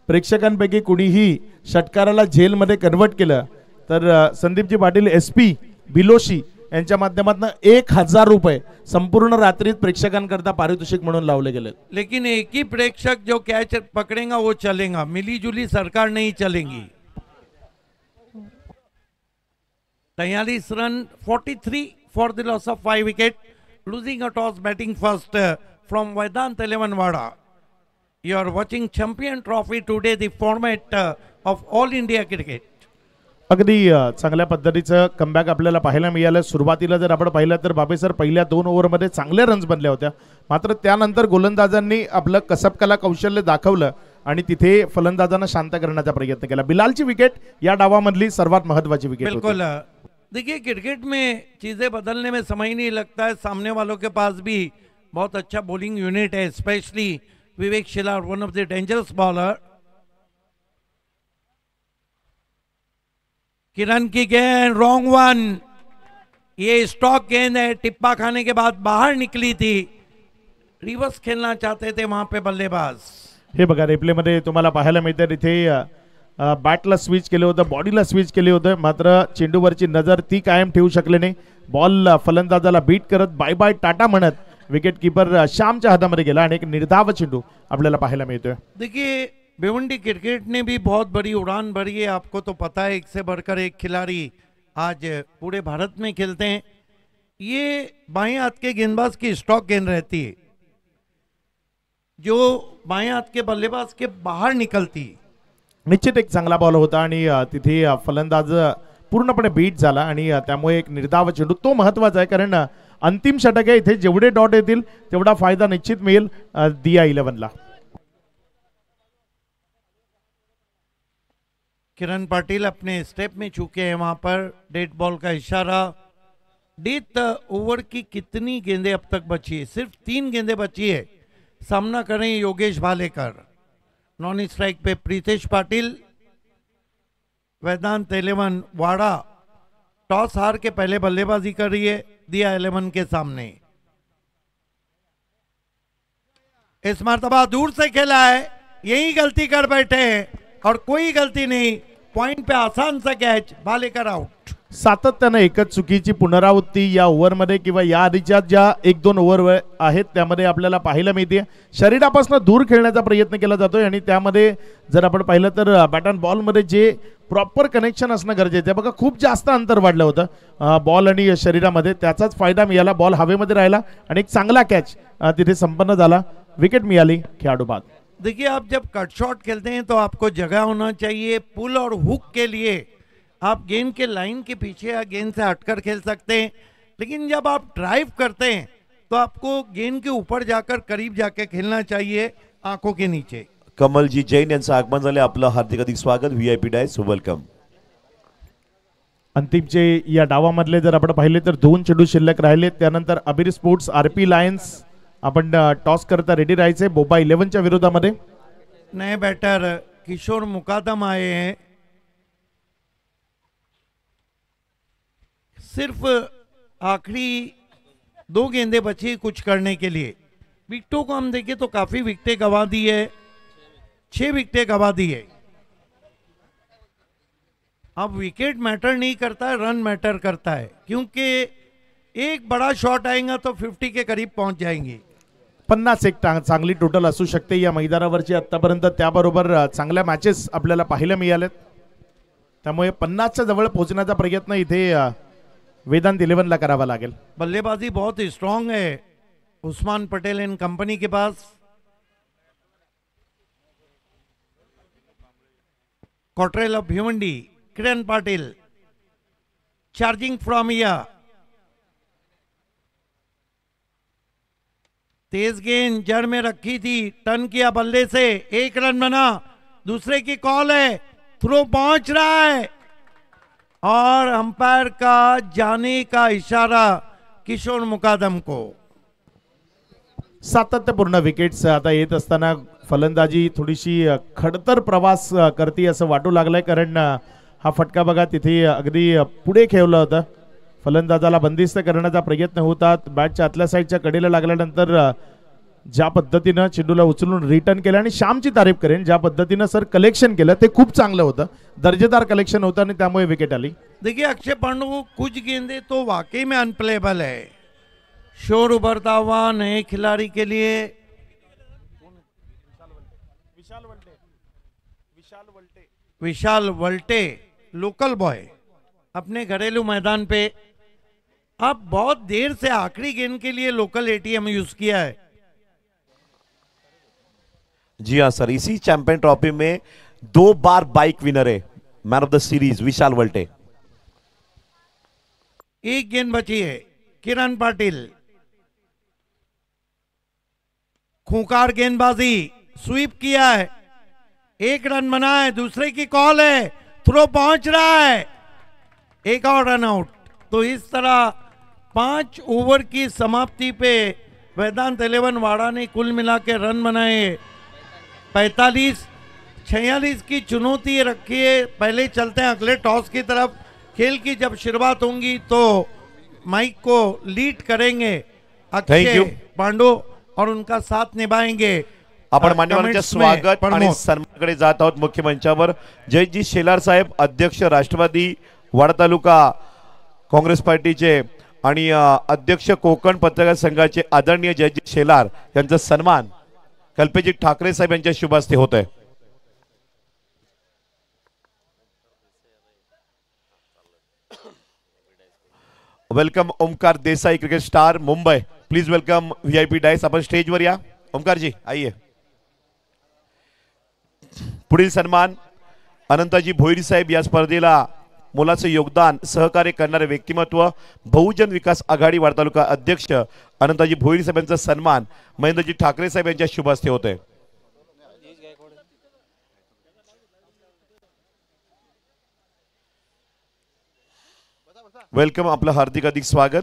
प्रेक्षकांपैकी कुणीही षटकाराला जेलमध्ये कन्वर्ट केलं तर संदीपजी पाटील SP बिलोशी यांच्या माध्यमातून 1000 रुपये संपूर्ण रात्रीत प्रेक्षकांकरता पारितोषिक म्हणून लावले गेले. लेकिन एक ही प्रेक्षक जो कैच पकड़ेगा वो चलेगा, मिली जुली सरकार नहीं चलेगी. 43 run 43 for the loss of 5 wicket. Losing a toss, batting first from Vedant 11 Wada. You are watching Champion Trophy today, the format of All India Cricket. अगदी चांगल्या पद्धतीचं कमबॅक आपल्याला पाहायला मिळालं. सुरुवातीला जर आपण पाहिलं तर बाबे सर पहिल्या 2 ओव्हरमध्ये चांगले रन्स बनल्या होत्या, मात्र त्यानंतर गोलंदाजांनी आपलं कसबकला कौशल्य दाखवलं आणि तिथे फलंदाजांना शांत करण्याचा प्रयत्न केला. बिलालची विकेट या डावामधली सर्वात महत्त्वाची विकेट. बिल्कुल. देखिए, क्रिकेट में चीजें बदलने में समय नहीं लगता है. सामने वालों के पास भी बहुत अच्छा बॉलिंग यूनिट है, specially Vivek Shilar, one of the dangerous bowler. Kiran की गेंद रॉन्ग वन, ये स्टॉक गेंद है, टिप्पा खाने के बाद बाहर निकली थी. रिवर्स खेलना चाहते थे वहां पे बल्लेबाज. हे बघा, रिप्ले मध्ये तुम्हाला पाहायला मिळतं तिथे बॅटला स्विच केलं होतं, बॉडीला स्विच केले होतं, मात्र चेंडूवरची नजर ती कायम ठेवू शकले नाही. बॉल फलंदाजाला बीट करत बाय बाय टाटा म्हणत विकेट कीपर श्यामच्या हातामध्ये गेला आणि एक निर्धाव चेंडू आपल्याला पाहायला मिळतोय. देखिए, भिवंडी क्रिकेट ने भी बहुत बड़ी उड़ान भरी है. आपको तो पता है, एक से बढ़कर एक खिलाड़ी आज पूरे भारत में खेलते हैं. ये बाएं हाथ के गेंदबाज की स्टॉक गेंद रहती है जो बाएं हाथ के बल्लेबाज के बाहर निकलती. निश्चित एक चांगला बॉल होता आणि तिथे फलंदाज पूर्णपणे बीट झाला आणि त्यामुळे एक निर्धाव चेंडू तो महत्वाचा आहे, कारण अंतिम षटक आहे. इथे जेवढे डॉट येतील तेवढा फायदा निश्चित मिळेल दिया 11ला. किरण पाटिल अपने स्टेप में चूके हैं, वहां पर डेड बॉल का इशारा. डेथ ओवर की कितनी गेंदें अब तक बची है? सिर्फ 3 गेंदें बची है. सामना करें योगेश भालेकर. नॉन स्ट्राइक पे प्रीतेश पाटिल. वेदांत 11 वाड़ा टॉस हार के पहले बल्लेबाजी कर रही है दिया 11 के सामने. इस मर्तबा दूर से खेला है, यही गलती कर बैठे हैं और कोई गलती नहीं. पॉइंट पे आसान सा कैच, भालेकर आउट. सातत्याने एकच चुकीची पुनरावृत्ती या ओव्हरमध्ये किंवा या आधीच्या ज्या 1-2 ओव्हर आहेत त्यामध्ये आपल्याला पाहायला मिळते. शरीरापासून दूर खेळण्याचा प्रयत्न केला जातोय आणि त्यामध्ये जर आपण पाहिलं तर बॅट अँड बॉलमध्ये जे प्रॉपर कनेक्शन असणं गरजेचं आहे. बघा, खूप जास्त अंतर वाढलं होतं बॉल आणि शरीरामध्ये, त्याचाच फायदा मिळाला. बॉल हवेमध्ये राहिला आणि एक चांगला कॅच तिथे संपन्न झाला. विकेट मिळाली खेळाडू बाद. देखिए, आप जब कट शॉट खेलते हैं तो आपको जगह होना चाहिए. पुल और हुक के लिए आप गेंद के लाइन के पीछे या गेंद से हटकर खेल सकते हैं. लेकिन जब आप ड्राइव करते हैं तो आपको गेंद के ऊपर जाकर करीब जाके खेलना चाहिए, आंखों के नीचे। कमलजी जैन यांचं आगमन झाले, आपलं हार्दिक हार्दिक स्वागत व्हीआयपी डायस, वेलकम. अंतिमचे या डावामधले जर आपण पाहिले तर 2 चेंडू शिल्लक राहिले. त्यानंतर अबीर स्पोर्ट्स आरपी लायन्स आपण टॉस करता रेडी राहायचे बोबा 11च्या विरोधामध्ये. नए बैटर किशोर मुकादम आए हैं, सिर्फ आखिरी 2 गेंदें बची कुछ करने के लिए. विकेटों को हम देखें तो काफी विकेटें गंवा दी है, 6 विकेटें गंवा दी है. अब विकेट मैटर नहीं करता है, रन मैटर करता है, क्योंकि एक बड़ा शॉट आएगा तो 50 के करीब पहुंच जाएंगे. 50 एक चांगली टोटल असू शकते या मैदानावरची आतापर्यंत. त्याबरोबर चांगल्या मॅचेस आपल्याला पाहायला मिळालेत, त्यामुळे 50च्या जवळ पोहोचण्याचा प्रयत्न इथे वेदांत 11ला करावा लागेल. बल्लेबाजी बहुत स्ट्रांग है Usman Patel end company K pass. Cottrell of Bhiwandi, Kiran Patil charging from here. तेज गेंद जड़ में रखी थी, टर्न किया बल्ले से, 1 रन बना. दूसरे की कॉल है, थ्रो पहुंच रहा है और अंपायर का जाने का इशारा किशोर मुकादम को. सातत्यपूर्ण विकेट्स आता येत असताना फलंदाजी थोडीशी खडतर प्रवास करते असं वाटू लागलंय, कारण हा फटका बघा तिथे अगदी पुढे खेळला होता. फलंदाजाला बंदिस्त करण्याचा प्रयत्न होतात. बॅटच्या आतल्या साईडच्या कडेला लागल्यानंतर ज्या पद्धतीनं चेंडूला उचलून रिटर्न केलं, आणि श्यामची तारीफ करेन ज्या पद्धतीनं सर कलेक्शन केलं ते खूप चांगलं होतं, दर्जेदार कलेक्शन होतं आणि त्यामुळे विकेट आली. देखिए अक्षय पांडु को कुछ गेंदे तो वाकई में अनप्लेबल है. शोर उभरता हुआ नए खिलाड़ी के लिए. विशाल वल्टे लोकल बॉय अपने घरेलू मैदान पे. अब बहुत देर से आखिरी गेंद के लिए लोकल एटीएम यूज किया है. जी हाँ सर, इसी चैंपियन ट्रॉफी में 2 बार बाइक विनर है मैन ऑफ द सीरीज विशाल वल्टे. एक गेंद बची है, किरण पाटिल खूंखार गेंदबाजी, स्वीप किया है, 1 रन बना है. दूसरे की कॉल है, थ्रो पहुंच रहा है, 1 और रन आउट. तो इस तरह 5 ओवर की समाप्ति पे वेदांत 11 वाड़ा ने कुल मिला के रन बनाए 45. 46 की चुनौती रखी है. पहले चलते हैं अगले टॉस की तरफ. खेल की जब शुरुआत होंगी तो माइक को लीड करेंगे अक्षय पांडु और उनका साथ निभाएंगे. आपण मान्यवरांचे स्वागत आणि सन्मानाकडे जात आहोत मुख्य मंचावर. जयजी शेलार साहेब, अध्यक्ष राष्ट्रवादी वाडा तालुका काँग्रेस पार्टीचे आणि अध्यक्ष कोकण पत्रकार संघाचे आदरणीय जयजी शेलार यांचा सन्मान कल्पेजी ठाकरे साहेब यांच्या शुभ हस्ते होत आहे. Welcome Omkar Desai, cricket star Mumbai. Please welcome VIP dais. आपण स्टेजवर या. ओमकार जी आइए. पुढील सन्मान अनंताजी भोईर साहेब, या स्पर्धेला मोलाचं योगदान सहकार्य करणारे व्यक्तिमत्व बहुजन विकास आघाडी वाडा तालुका अध्यक्ष अनंताजी भोईर साहेब यांचा सन्मान महेंद्रजी ठाकरे साहेब यांच्या शुभ हस्ते होते. वेलकम, आपलं हार्दिक हार्दिक स्वागत.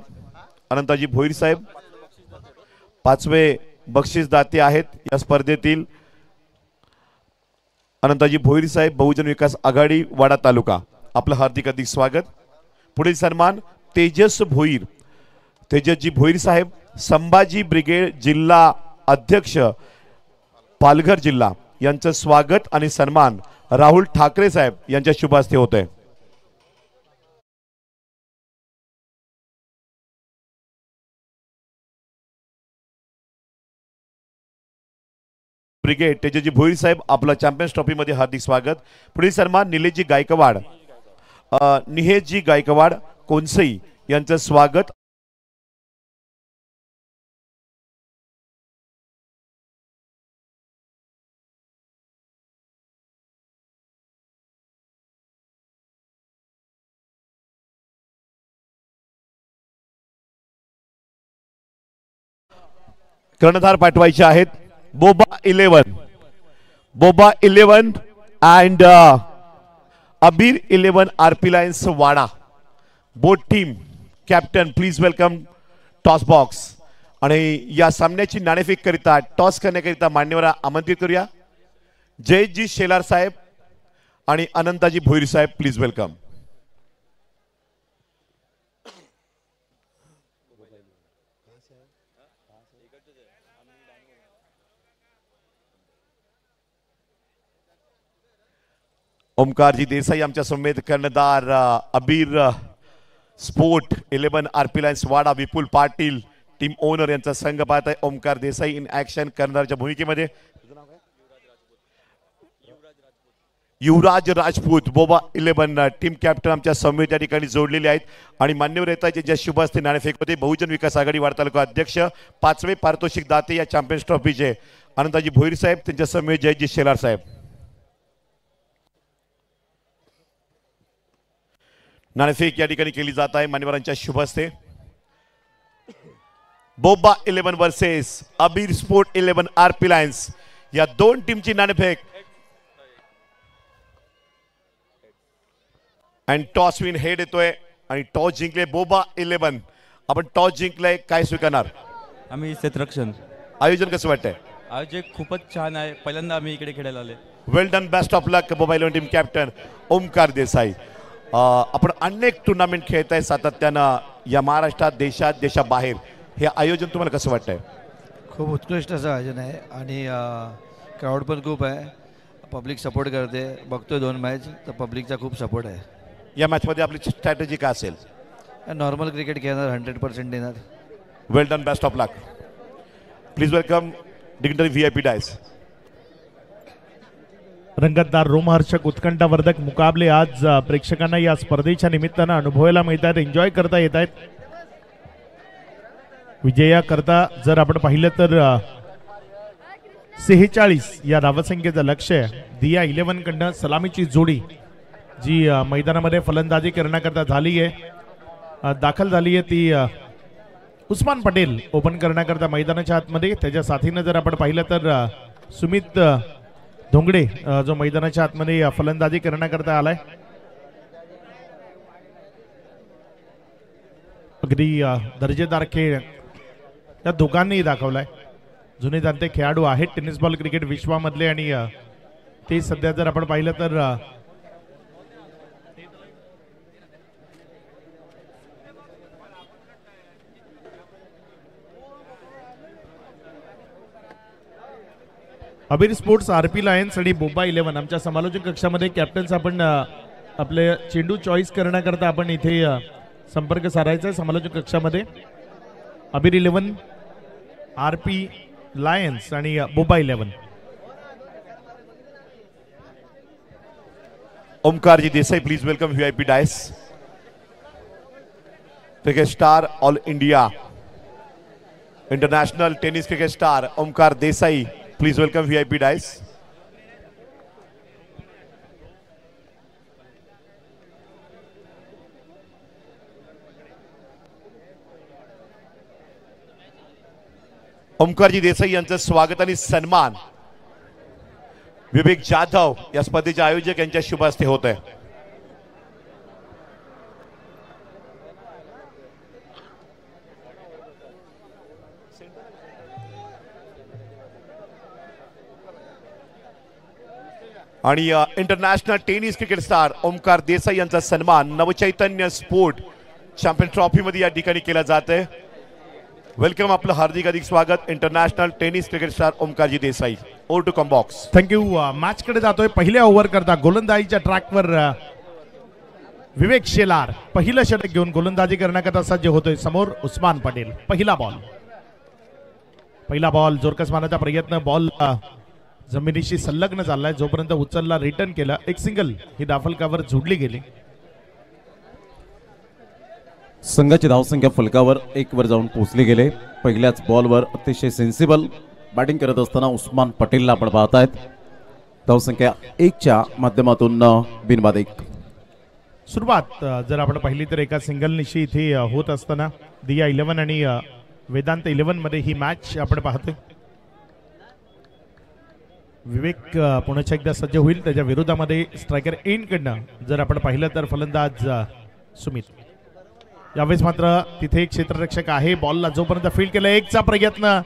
अनंताजी भोईर साहेब 5वे बक्षीस दाते आहेत या स्पर्धेतील. अनंताजी भोईर साहेब, बहुजन विकास आघाडी वाडा तालुका, आपलं हार्दिक हार्दिक स्वागत. पुढील सन्मान तेजस भोईर, तेजसजी भोईर साहेब, संभाजी ब्रिगेड जिल्हा अध्यक्ष पालघर जिल्हा यांचं स्वागत आणि सन्मान राहुल ठाकरे साहेब यांच्या शुभ हस्ते होते. ब्रिगेड तेजसजी भोईर साहेब, आपला चॅम्पियन्स ट्रॉफी मध्ये हार्दिक स्वागत. पुढील सन्मान निलेशजी गायकवाड, निहेशजी गायकवाड कोनसई यांचं स्वागत कर्णधार पाठवायचे आहेत. Boba 11 and Abir 11 RP lions Wada. Both team captain please welcome toss box. आणि या सामन्याची नाणेफेक करिता टॉस करण्याकरिता मान्यवरांना आमंत्रित करूया. जयजी शेलार साहेब आणि अनंताजी भोईर साहेब प्लीज वेलकम. ओमकारजी देसाई आमच्या समेत कर्णधार अबीर स्पोर्ट 11 आरपी लायन्स वाडा. विपुल पाटील टीम ओनर यांचा संघ पाहत आहे. ओमकार देसाई इन ऍक्शन कर्णधारच्या भूमिकेमध्ये. युवराज राजपूत बोबा 11 टीम कॅप्टन आमच्या समेत या ठिकाणी जोडलेले आहेत. आणि मान्यवर येतात ज्या शुभ असते नाणेफेकमध्ये बहुजन विकास आघाडी वाडा तालुका अध्यक्ष 5वे पारितोषिक दाते या चॅम्पियन्स ट्रॉफीचे अनंताजी भोईर साहेब त्यांच्या समेत जयजी शेलार साहेब. नाणेफेक या ठिकाणी केली जात आहे मान्यवरांच्या शुभ हस्ते. बोबा 11 वर्सेस अबीर स्पोर्ट 11 आरपी लायन्स या दोन टीमची नाणेफेक. आणि टॉस विन हेड येतोय आणि टॉस जिंकले बोबा 11. आपण टॉस जिंकलाय, काय स्वीकारणार? आम्ही क्षेत्ररक्षण. आयोजन कसं वाटतंय? आयोजक खूपच छान आहे. पहिल्यांदा आम्ही इकडे खेळायला आले. Well done, best of luck Boba 11 team captain Omkar Desai. आपण अनेक टुर्नामेंट खेळत आहे सातत्यानं या महाराष्ट्रात, देशात, देशाबाहेर. हे आयोजन तुम्हाला कसं वाटतंय? खूप उत्कृष्ट असं आयोजन आहे आणि क्राऊड पण खूप आहे. पब्लिक सपोर्ट करते. बघतोय 2 मॅच तर पब्लिकचा खूप सपोर्ट आहे. या मॅचमध्ये आपली स्ट्रॅटेजी काय असेल? नॉर्मल क्रिकेट खेळणार, 100% देणार. Well done, best of luck. Please welcome dignitary VIP dais. रंगतदार, रोमहर्षक, उत्कंठावर्धक मुकाबले आज प्रेक्षकांना या स्पर्धेच्या निमित्तानं अनुभवायला मिळतात, एन्जॉय करता येत आहेत. विजयाकरता जर आपण पाहिलं तर 46 या धावसंख्येचं लक्ष्य दिया 11 कडनं सलामीची जोडी जी मैदानामध्ये फलंदाजी करण्याकरता झाली आहे, दाखल झाली आहे, ती उस्मान पटेल ओपन करण्याकरता मैदानाच्या आतमध्ये. त्याच्या साथीनं जर आपण पाहिलं तर सुमित धोंगडे जो मैदानाच्या आतमध्ये फलंदाजी करण्याकरता आलाय. अगदी दर्जेदार खेळ या दोघांनी दाखवलाय. जुने जाणते खेळाडू आहेत टेनिस बॉल क्रिकेट विश्वामधले आणि ते सध्या जर आपण पाहिलं तर अबीर स्पोर्ट्स आरपी लायन्स आणि बोबा 11 आमच्या समालोचक कक्षामध्ये कॅप्टन्स आपण आपले चेंडू चॉईस करण्याकरता आपण इथे संपर्क साधायचा आहे समालोचक कक्षामध्ये. अबीर 11 आरपी लायन्स आणि Boba 11. Omkarji Desai please welcome VIP dais. Cricket star, all India international tennis cricket star Omkar Desai please welcome VIP dais. Omkarji Desai यांचं स्वागत आणि सन्मान विवेक जाधव या स्पर्धेचे आयोजक यांच्या शुभ हस्ते होत आहे. आणि international tennis cricket star Omkar Desai यांचा सन्मान नवचैतन्य स्पोर्ट चॅम्पियन ट्रॉफी मध्ये या ठिकाणी केला जात आहे. वेलकम, आपलं हार्दिक अधिक स्वागत international tennis cricket star Omkarji Desai. Over to come box. Thank you. Match कडे जातोय. पहिल्या ओव्हर करता गोलंदाजीच्या ट्रॅकवर विवेक शेलार पहिलं षटक घेऊन गोलंदाजी करण्याकरता सज्ज होतोय. समोर उस्मान पटेल. पहिला बॉल जोरकस मारण्याचा प्रयत्न. बॉल जमिनीशी संलग्न चाललाय. जोपर्यंत उचलला, रिटर्न केला, एक सिंगल ही दाफलकावर जोडली गेली. संघाची धावसंख्या फलकावर 1 वर जाऊन पोहोचली गेले. पहिल्याच बॉलवर अतिशय सेन्सिबल बॅटिंग करत असताना उस्मान पटेलला आपण पाहतायत. धावसंख्या 1 च्या माध्यमातून बिनबाद 1. सुरुवात जर आपण पाहिली तर एका सिंगल निशी इथे होत असताना दिया 11 आणि वेदांत 11 मध्ये ही मॅच आपण पाहतोय. विवेक पुण्याच्या एकदा सज्ज होईल. त्याच्या विरोधामध्ये स्ट्रायकर एन कडनं जर आपण पाहिलं तर फलंदाज सुमित. यावेळेस मात्र तिथे एक क्षेत्ररक्षक आहे. बॉलला जोपर्यंत फील्ड केलं, एकचा प्रयत्न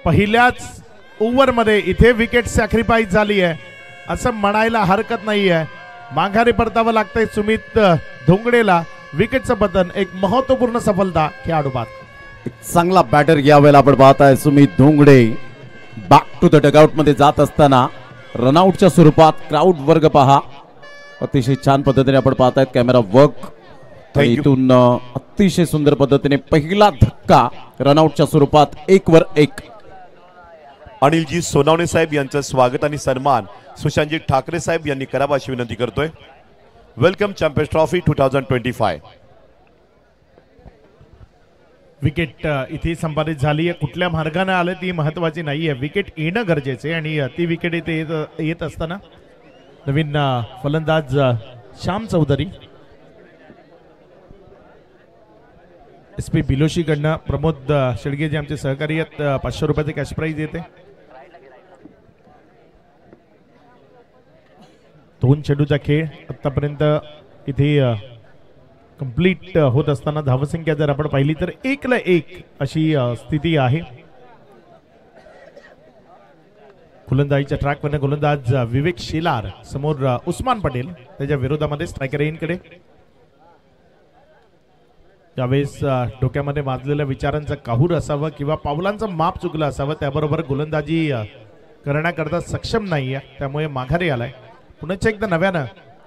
पहिल्याच ओव्हरमध्ये इथे विकेट सॅक्रिफाईस झाली आहे असं म्हणायला हरकत नाही आहे. माघारी परतावं लागतंय सुमित धोंगडेला. विकेटचं पतन, एक महत्वपूर्ण सफलता खेळाडू बाद. चांगला बॅटर यावेळेला आपण पाहताय Sumit Dhongade back to the dugout मध्ये जात असताना रनआउटच्या स्वरूपात क्राऊड वर्ग पहा अतिशय छान पद्धतीने आपण पाहतायत. कॅमेरा वर्क इथून अतिशय सुंदर पद्धतीने पहिला धक्का रनआउटच्या स्वरूपात 1 वर 1. अनिलजी सोनावणे साहेब यांचं स्वागत आणि सन्मान सुशांतजी ठाकरे साहेब यांनी करावा अशी विनंती करतोय. Welcome champions trophy 2025. विकेट इथे संपादित झाली आहे. कुठल्या मार्गाने आलं ती महत्वाची नाही आहे. विकेट येणं गरजेचं आहे आणि ती विकेट इथे येत असताना नवीन फलंदाज श्याम चौधरी SP बिलोशी कडनं प्रमोद शेळगे जे आमचे सहकारी आहेत 500 रुपयाचे कॅश प्राईज येते. 2 चेंडूचा खेळ आतापर्यंत इथे कंप्लीट होत असताना धावसंख्या जर आपण पाहिली तर 1-1 अशी स्थिती आहे. गोलंदाजीच्या ट्रॅकवर गोलंदाज विवेक शेलार, समोर उस्मान पटेल, त्याच्या विरोधामध्ये स्ट्रायकर एनकडे. यावेळेस डोक्यामध्ये वाजलेल्या विचारांचा काहूर असावं किंवा पावलांचं माप चुकलं असावं. त्याबरोबर गोलंदाजी करण्याकरता सक्षम नाही आहे, त्यामुळे माघारी आलाय. पुन्हा एकदा नव्यानं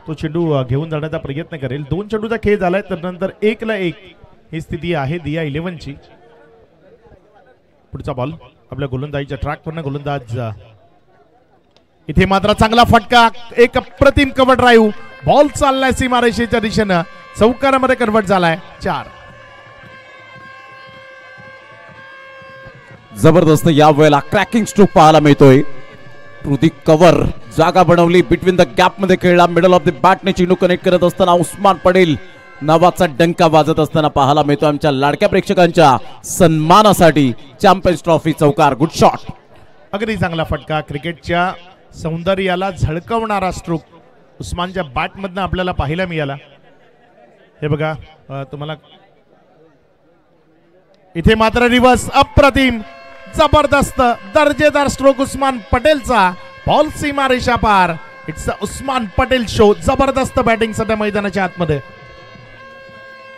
तो चेंडू घेऊन जाण्याचा प्रयत्न करेल. 2 चेंडूचा खेळ झालाय, तर नंतर 1-1 ही स्थिती आहे दिया 11 ची. पुढचा बॉल आपल्या गोलंदाजीच्या ट्रॅकवरनं गोलंदाज इथे मात्र चांगला फटका, एक अप्रतिम कव्हर ड्राईव्ह. बॉल चाललाय सीमारेषेच्या दिशेनं, चौकारामध्ये कन्वर्ट झालाय. 4. जबरदस्त या वेळेला क्रॅकिंग स्ट्रोक पाहायला मिळतोय. टू दी कव्हर जागा बनवली, बिटवीन द गॅप मध्ये खेळला. मिडल ऑफ द बॅटने चेंडू कनेक्ट करत असताना उस्मान पटेल नावाचा डंका वाजत असताना पाहायला मिळतो. आमच्या लाडक्या प्रेक्षकांच्या सन्मानासाठी चॅम्पियन्स ट्रॉफी चौकार. Good shot. अगदी चांगला फटका, क्रिकेटच्या सौंदर्याला झळकवणारा स्ट्रोक उस्मानच्या बॅटमधनं आपल्याला पाहायला मिळाला. हे बघा तुम्हाला इथे मात्र रिव्हर्स, अप्रतिम जबरदस्त दर्जेदार स्ट्रोक उस्मान पटेलचा. बॉल सीमा रेषा पार. It's Usman Patel show. जबरदस्त बॅटिंग सध्या मैदानाच्या आतमध्ये.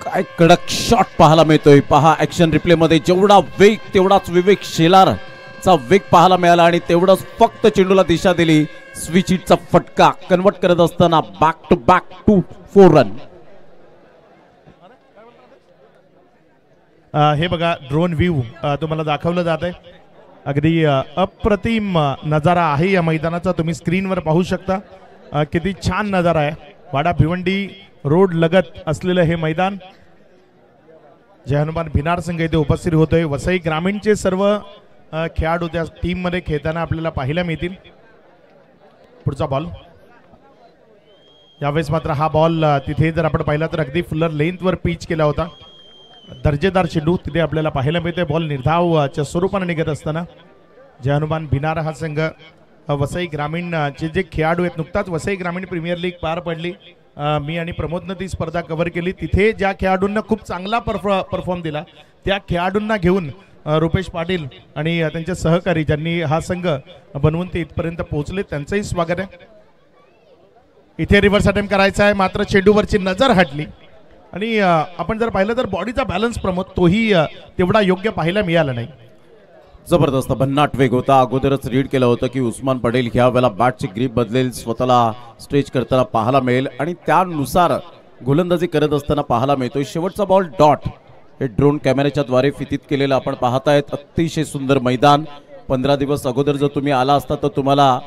काय कडक शॉट पाहायला मिळतोय. पहा ऍक्शन रिप्ले मध्ये जेवढा वेग तेवढाच विवेक शेलारचा वेग पाहायला मिळाला आणि तेवढंच फक्त चेंडूला दिशा दिली. स्विच हिटचा फटका कन्वर्ट करत असताना बॅक टू बॅक 2-4 रन. हे बघा ड्रोन व्ह्यू तुम्हाला दाखवलं जात आहे. अगदी अप्रतिम नजारा आहे या मैदानाचा. तुम्ही स्क्रीनवर पाहू शकता किती छान नजारा आहे. वाडा भिवंडी रोड लगत असलेलं हे मैदान. जय हनुमान भिनार संघ इथे उपस्थित होतोय. वसई ग्रामीणचे सर्व खेळाडू त्या टीम मध्ये खेळताना आपल्याला पाहायला मिळतील. पुढचा बॉल यावेळेस मात्र हा बॉल तिथे जर आपण पाहिला तर अगदी फुलर लेंथवर पिच केला होता. दर्जेदार चेंडू तिथे आपल्याला पाहायला मिळते. बॉल निर्धावच्या स्वरूपाने निघत असताना जय हनुमान भिनार हा संघ वसई ग्रामीणचे जे खेळाडू आहेत, नुकताच वसई ग्रामीण प्रीमियर लीग पार पडली. मी आणि प्रमोदनं ती स्पर्धा कव्हर केली. तिथे ज्या खेळाडूंना खूप चांगला परफॉर्म दिला त्या खेळाडूंना घेऊन रुपेश पाटील आणि त्यांचे सहकारी ज्यांनी हा संघ बनवून ते इथपर्यंत पोहोचले त्यांचंही स्वागत आहे. इथे रिव्हर्स अटेम्प्ट करायचा आहे, मात्र चेंडूवरची नजर हटली आणि आपण जर पाहिलं तर बॉडीचा बॅलन्स प्रमोद तोही तेवढा योग्य पाहायला मिळाला नाही. जबरदस्त भन्नाट वेग होता. अगोदरच रीड केलं होतं की उस्मान पटेल ह्या वेळेला बॅटची ग्रीप बदलेल, स्वतःला स्ट्रेच करताना पाहायला मिळेल आणि त्यानुसार गोलंदाजी करत असताना पाहायला मिळतोय. शेवटचा बॉल डॉट हे ड्रोन कॅमेऱ्याच्या द्वारे फितीत केलेलं आपण पाहतायत. अतिशय सुंदर मैदान. 15 दिवस अगोदर जर तुम्ही आला असता तर तुम्हाला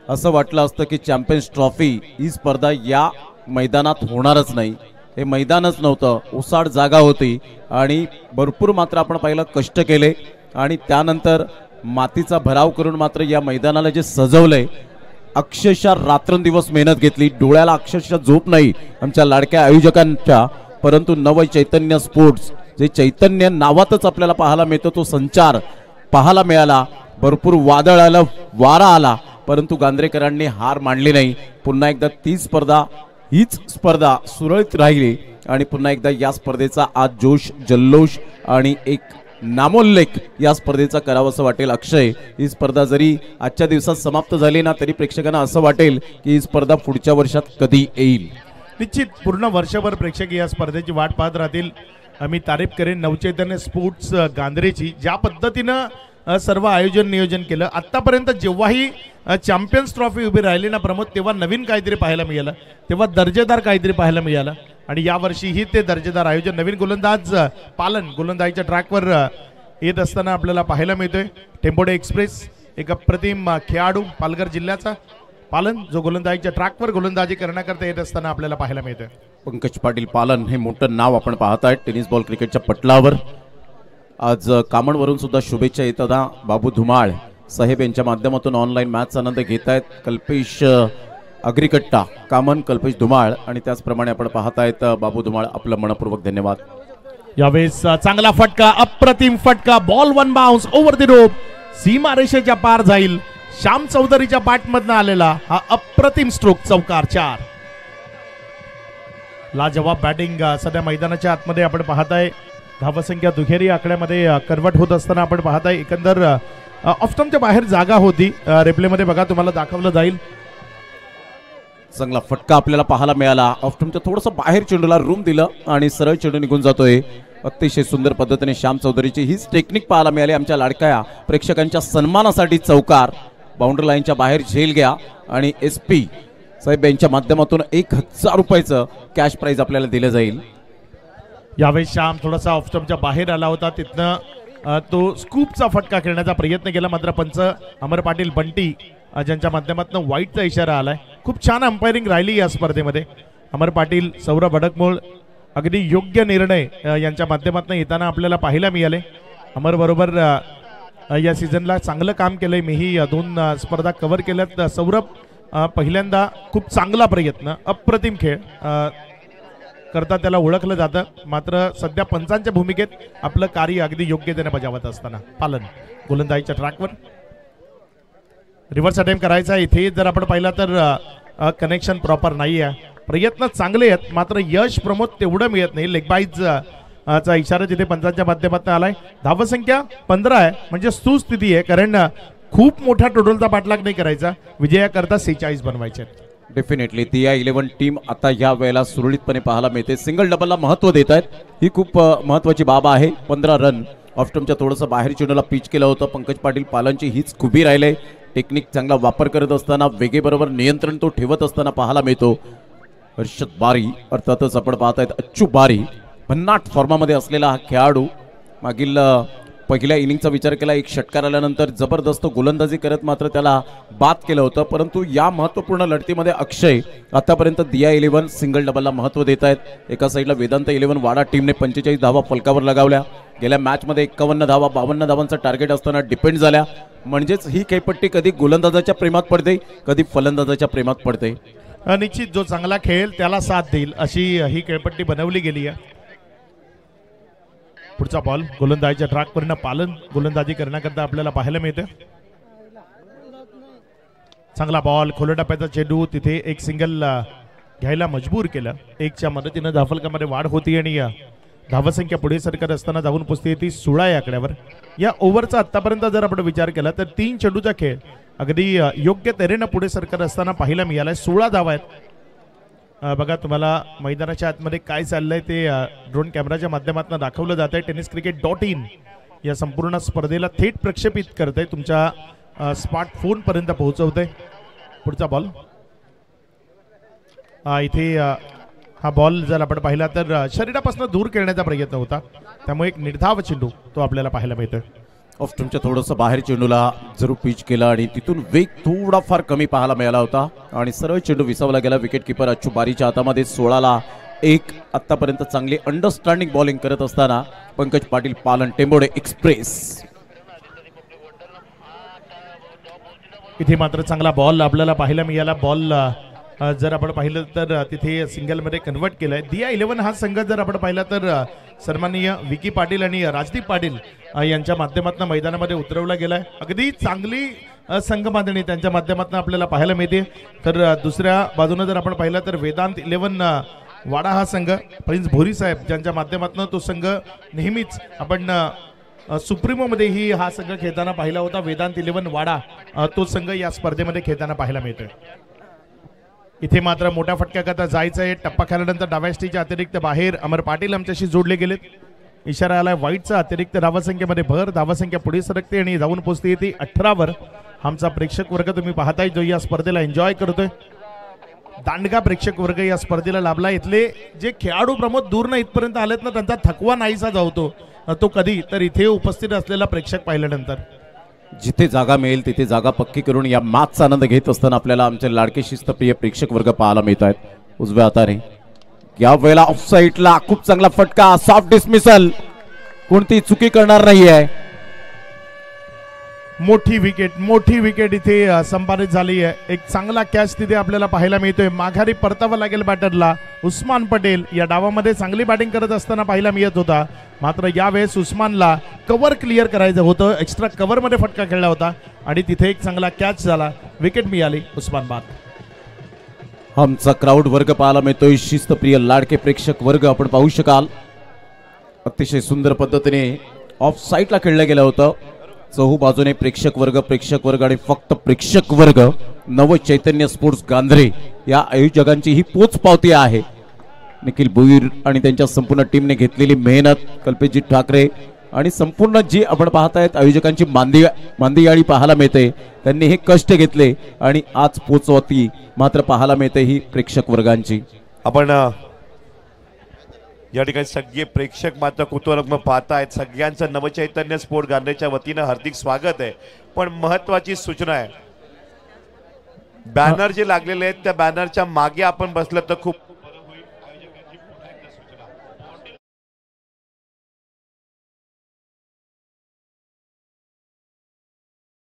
असं वाटलं असतं की चॅम्पियन्स ट्रॉफी ही स्पर्धा या मैदानात होणारच नाही. हे मैदानच नव्हतं, ओसाड जागा होती आणि भरपूर मात्र आपण पाहिलं कष्ट केले आणि त्यानंतर मातीचा भराव करून मात्र या मैदानाला जे सजवलंय, अक्षरशः रात्रंदिवस मेहनत घेतली. डोळ्याला अक्षरशः झोप नाही आमच्या लाडक्या आयोजकांच्या. परंतु नव चैतन्य स्पोर्ट्स जे चैतन्य नावातच आपल्याला पाहायला मिळतो तो संचार पाहायला मिळाला. भरपूर वादळ आलं, वारा आला, परंतु गांद्रेकरांनी हार मानली नाही. पुन्हा एकदा हीच स्पर्धा सुरळीत राहिली आणि पुन्हा एकदा या स्पर्धेचा आज जोश जल्लोष आणि एक नामोल्लेख या स्पर्धेचा करावं असं वाटेल. अक्षय, ही स्पर्धा जरी आजच्या दिवसात समाप्त झाली ना तरी प्रेक्षकांना असं वाटेल की ही स्पर्धा पुढच्या वर्षात कधी येईल. निश्चित पूर्ण वर्षभर प्रेक्षक या स्पर्धेची वाट पाहत राहतील. मी तारीफ करेन नवचैतन्य स्पोर्ट्स गांद्रेची, ज्या पद्धतीनं सर्व आयोजन नियोजन केलं. आत्तापर्यंत जेव्हाही चॅम्पियन्स ट्रॉफी उभी राहिली ना प्रमोद, तेव्हा नवीन काहीतरी पाहायला मिळालं, तेव्हा दर्जेदार काहीतरी पाहायला मिळालं. आणि यावर्षीही ते दर्जेदार आयोजन, नवीन गोलंदाज पालन गोलंदाजीच्या ट्रॅकवर येत असताना आपल्याला पाहायला मिळतोय. टेम्पोडे एक्सप्रेस एक अप्रतिम खेळाडू पालघर जिल्ह्याचा पालन, जो गोलंदाजीच्या ट्रॅकवर गोलंदाजी करण्याकरता येत असताना आपल्याला पाहायला मिळतोय. पंकज पाटील पालन हे मोठं नाव आपण पाहताय टेनिस बॉल क्रिकेटच्या पटलावर. आज कामणवरून सुद्धा शुभेच्छा येतात. बाबू धुमाळ साहेब यांच्या माध्यमातून ऑनलाईन मॅचचा आनंद घेत आहेत. कल्पेश अग्रिकट्टा कामन, कल्पेश धुमाळ आणि त्याचप्रमाणे आपण पाहतायत बाबू धुमाळ, आपलं मनपूर्वक धन्यवाद. यावेळेस चांगला फटका, अप्रतिम फटका, ball one bounce over the rope, सीमारेषेच्या पार जाईल. श्याम चौधरीच्या बॅटमधनं आलेला हा अप्रतिम स्ट्रोक, चौकार 4. लाजवाब बॅटिंग सध्या मैदानाच्या आतमध्ये आपण पाहताय. धावसंख्या दुहेरी आकड्यामध्ये कन्वर्ट होत असताना आपण पाहताय. एकंदर ऑफस्टंपच्या बाहेर जागा होती, रिप्लेमध्ये बघा तुम्हाला दाखवलं जाईल. चांगला फटका आपल्याला पाहायला मिळाला. ऑफस्टंपच्या थोडंसं बाहेर चेंडूला रूम दिलं आणि सरळ चेंडू निघून जातोय. अतिशय सुंदर पद्धतीने श्याम चौधरीची हीच टेक्निक पाहायला मिळाली. आमच्या लाडक्या प्रेक्षकांच्या सन्मानासाठी चौकार. बाउंड्री लाईनच्या बाहेर झेल घ्या आणि SP साहेब यांच्या माध्यमातून 1000 रुपयाचं कॅश प्राइज आपल्याला दिलं जाईल. यावेळी श्याम थोडासा ऑफस्टंपच्या बाहेर आला होता, तिथनं तो स्कूपचा फटका खेळण्याचा प्रयत्न केला, मात्र पंच अमर पाटील बंटी ज्यांच्या माध्यमातून वाईटचा इशारा आलाय. खूप छान अंपायरिंग राहिली या स्पर्धेमध्ये. अमर पाटील, सौरभ अडकमोळ अगदी योग्य निर्णय यांच्या माध्यमातून येताना आपल्याला पाहायला मिळाले. अमर बरोबर या सीझनला चांगलं काम केलंय. मीही 2 स्पर्धा कव्हर केल्यात. सौरभ पहिल्यांदा खूप चांगला प्रयत्न, अप्रतिम खेळ करता त्याला ओळखलं जातं, मात्र सध्या पंचांच्या भूमिकेत आपलं कार्य अगदी योग्यतेने बजावत असताना पालन गोलंदाजीच्या ट्रॅकवर रिव्हर्स अटेम्प्ट करायचा. इथे जर आपण पाहिलं तर कनेक्शन प्रॉपर नाही आहे. प्रयत्न चांगले आहेत, मात्र यश प्रमोद तेवढं मिळत नाही. लेग बाईज चा इशारा जिथे पंचांच्या माध्यमातून आलाय. धावसंख्या 15 आहे, म्हणजे सुस्थिती आहे, कारण खूप मोठ्या टोटलचा पाठलाग नाही करायचा. विजयाकरता 46 बनवायचे. डेफिनेटली दिया 11 टीम आता या वेळेला सुरळीतपणे पाहायला मिळते. सिंगल डबलला महत्व देत आहेत, ही खूप महत्वाची बाब आहे. 15 रन ऑफस्टंपच्या थोडंसं बाहेर चेंडूला पिच केलं होतं. पंकज पाटील पालनची हीच खुबी राहिले. टेक्निक चांगला वापर करत असताना, वेगेबरोबर नियंत्रण तो ठेवत असताना पाहायला मिळतो. हर्षद बारी अर्थातच आपण पाहतायत अच्चू बारी, भन्नाट फॉर्मामध्ये असलेला हा खेळाडू. मागील पहिल्या इनिंगचा विचार केला, 1 षटकार आल्यानंतर जबरदस्त गोलंदाजी करत मात्र त्याला बाद केलं होतं. परंतु या महत्त्वपूर्ण लढतीमध्ये अक्षय आतापर्यंत दिया 11 सिंगल डबलला महत्त्व देत आहेत. एका साईडला वेदांत 11 वाडा टीमने 45 धावा फलकावर लगावल्या. गेल्या मॅचमध्ये 51 धावा 52 धावांचं टार्गेट असताना डिपेंड झाल्या. म्हणजेच ही खेळपट्टी कधी गोलंदाजाच्या प्रेमात पडते, कधी फलंदाजाच्या प्रेमात पडते. निश्चित जो चांगला खेळेल त्याला साथ देईल अशी ही खेळपट्टी बनवली गेली आहे. पुढचा बॉल गोलंदाजीच्या ट्रॅकवरनं पालन गोलंदाजी करण्याकरता आपल्याला पाहायला मिळते. चांगला बॉल, खोल टप्प्याचा चेंडू, तिथे एक सिंगल घ्यायला मजबूर केलं. 1च्या मदतीनं धावफलकामध्ये वाढ होती आणि धावसंख्या पुढे सरकत असताना जाऊन पोचते ती 16 या आकड्यावर. या ओव्हरचा आतापर्यंत जर आपण विचार केला तर 3 चेंडूचा खेळ अगदी योग्य तऱ्हेनं पुढे सरकत असताना पाहायला मिळालाय. 16 धावा आहेत. बघा तुम्हाला मैदानाच्या आतमध्ये काय चाललंय ते ड्रोन कॅमेराच्या माध्यमातून दाखवलं जात आहे. tenniscricket.in या संपूर्ण स्पर्धेला थेट प्रक्षेपित करत आहे, तुमच्या स्मार्टफोन पर्यंत पोहोचवत आहे. पुढचा बॉल इथे हा बॉल जर आपण पाहिला तर शरीरापासून दूर खेळण्याचा प्रयत्न होता, त्यामुळे एक निर्धाव चेंडू तो आपल्याला पाहायला मिळतोय. ऑफस्टंपच्या थोडंसं बाहेर चेंडूला जरूर पिच केला आणि तिथून वेग थोडाफार कमी पाहायला मिळाला होता आणि सरळ चेंडू विसावला गेला. विकेट किपर अच्चू बारीच्या हातामध्ये 16ला 1. आतापर्यंत चांगली अंडरस्टँडिंग बॉलिंग करत असताना पंकज पाटील पालन टेंबोडे एक्सप्रेस. इथे मात्र चांगला बॉल आपल्याला पाहायला मिळाला. बॉल जर आपण पाहिलं तर तिथे सिंगलमध्ये कन्वर्ट केलंय. दिया 11 हा संघ जर आपण पाहिला तर सन्माननीय विकी पाटील आणि राजदीप पाटील यांच्या माध्यमातून मैदानामध्ये उतरवला गेलाय. अगदी चांगली संघबांधणी त्यांच्या माध्यमातून आपल्याला पाहायला मिळते. तर दुसऱ्या बाजूने जर आपण पाहिलं तर वेदांत 11 वाडा हा संघ प्रिन्स भोरी साहेब ज्यांच्या माध्यमातून तो संघ नेहमीच आपण सुप्रीमोमध्येही हा संघ खेळताना पाहिला होता. वेदांत 11 वाडा तो संघ या स्पर्धेमध्ये खेळताना पाहायला मिळतोय. इथे मात्र मोठ्या फटक्याकरता जायचं आहे. टप्पा खेळल्यानंतर डाव्या स्टीच्या अतिरिक्त बाहेर अमर पाटील आमच्याशी जोडले गेलेत. इशारा आलाय वाईटचा. अतिरिक्त धावसंख्येमध्ये भर. धावसंख्या पुढे सरकते आणि जाऊन पोहोचते येते 18 आमचा प्रेक्षक वर्ग तुम्ही पाहताय जो या स्पर्धेला एन्जॉय करतोय. दांडगा प्रेक्षक वर्ग या स्पर्धेला लाभला. इथले जे खेळाडू प्रमोद दूर न इथपर्यंत आलेत ना त्यांचा थकवा नाहीसा जावतो तो कधी तर इथे उपस्थित असलेला प्रेक्षक पाहिल्यानंतर. जिथे जागा मिळेल तिथे जागा पक्की करून या मॅचचा आनंद घेत असताना आपल्याला आमचे लाडके शिस्तप्रिय प्रेक्षक वर्ग पाहायला मिळत आहेत. उजव्या हाताने या वेळेला ऑफसाईडला खूप चांगला फटका. Soft dismissal. कोणती चुकी करणार नाहीये. मोठी विकेट इथे संपादित झाली आहे. एक चांगला कॅच तिथे आपल्याला पाहायला मिळतोय. माघारी परतावा लागेल बॅटरला. उस्मान पटेल या डावामध्ये चांगली बॅटिंग करत असताना पाहायला मिळत होता. मात्र यावेळेस उस्मानला कव्हर क्लिअर करायचं होतं. एक्स्ट्रा कव्हर मध्ये फटका खेळला होता आणि तिथे एक चांगला कॅच झाला. विकेट मिळाली उस्मान बाद. आमचा क्राऊड वर्ग पाहायला मिळतोय. शिस्तप्रिय लाडके प्रेक्षक वर्ग आपण पाहू शकाल. अतिशय सुंदर पद्धतीने ऑफ साईडला खेळलं गेलं होतं. चहू बाजूने प्रेक्षक वर्ग आणि फक्त प्रेक्षक वर्ग. नव चैतन्य स्पोर्ट्स गांधरे या आयोजकांची ही पोच पावती आहे. निखिल भोईर आणि त्यांच्या संपूर्ण टीमने घेतलेली मेहनत, कल्पेशजी ठाकरे आणि संपूर्ण जी आपण पाहतायत आयोजकांची मांदियाळी पाहायला मिळते. त्यांनी हे कष्ट घेतले आणि आज पोचवती मात्र पाहायला मिळते ही प्रेक्षक वर्गांची. आपण या ठिकाणी सगळे प्रेक्षक मात्र कुतूहल पाहतायत. सगळ्यांचं नवचैतन्य स्पोर्ट गांधीच्या वतीनं हार्दिक स्वागत आहे. पण महत्वाची सूचना आहे, बॅनर जे लागलेले आहेत त्या बॅनरच्या मागे आपण बसलं तर खूप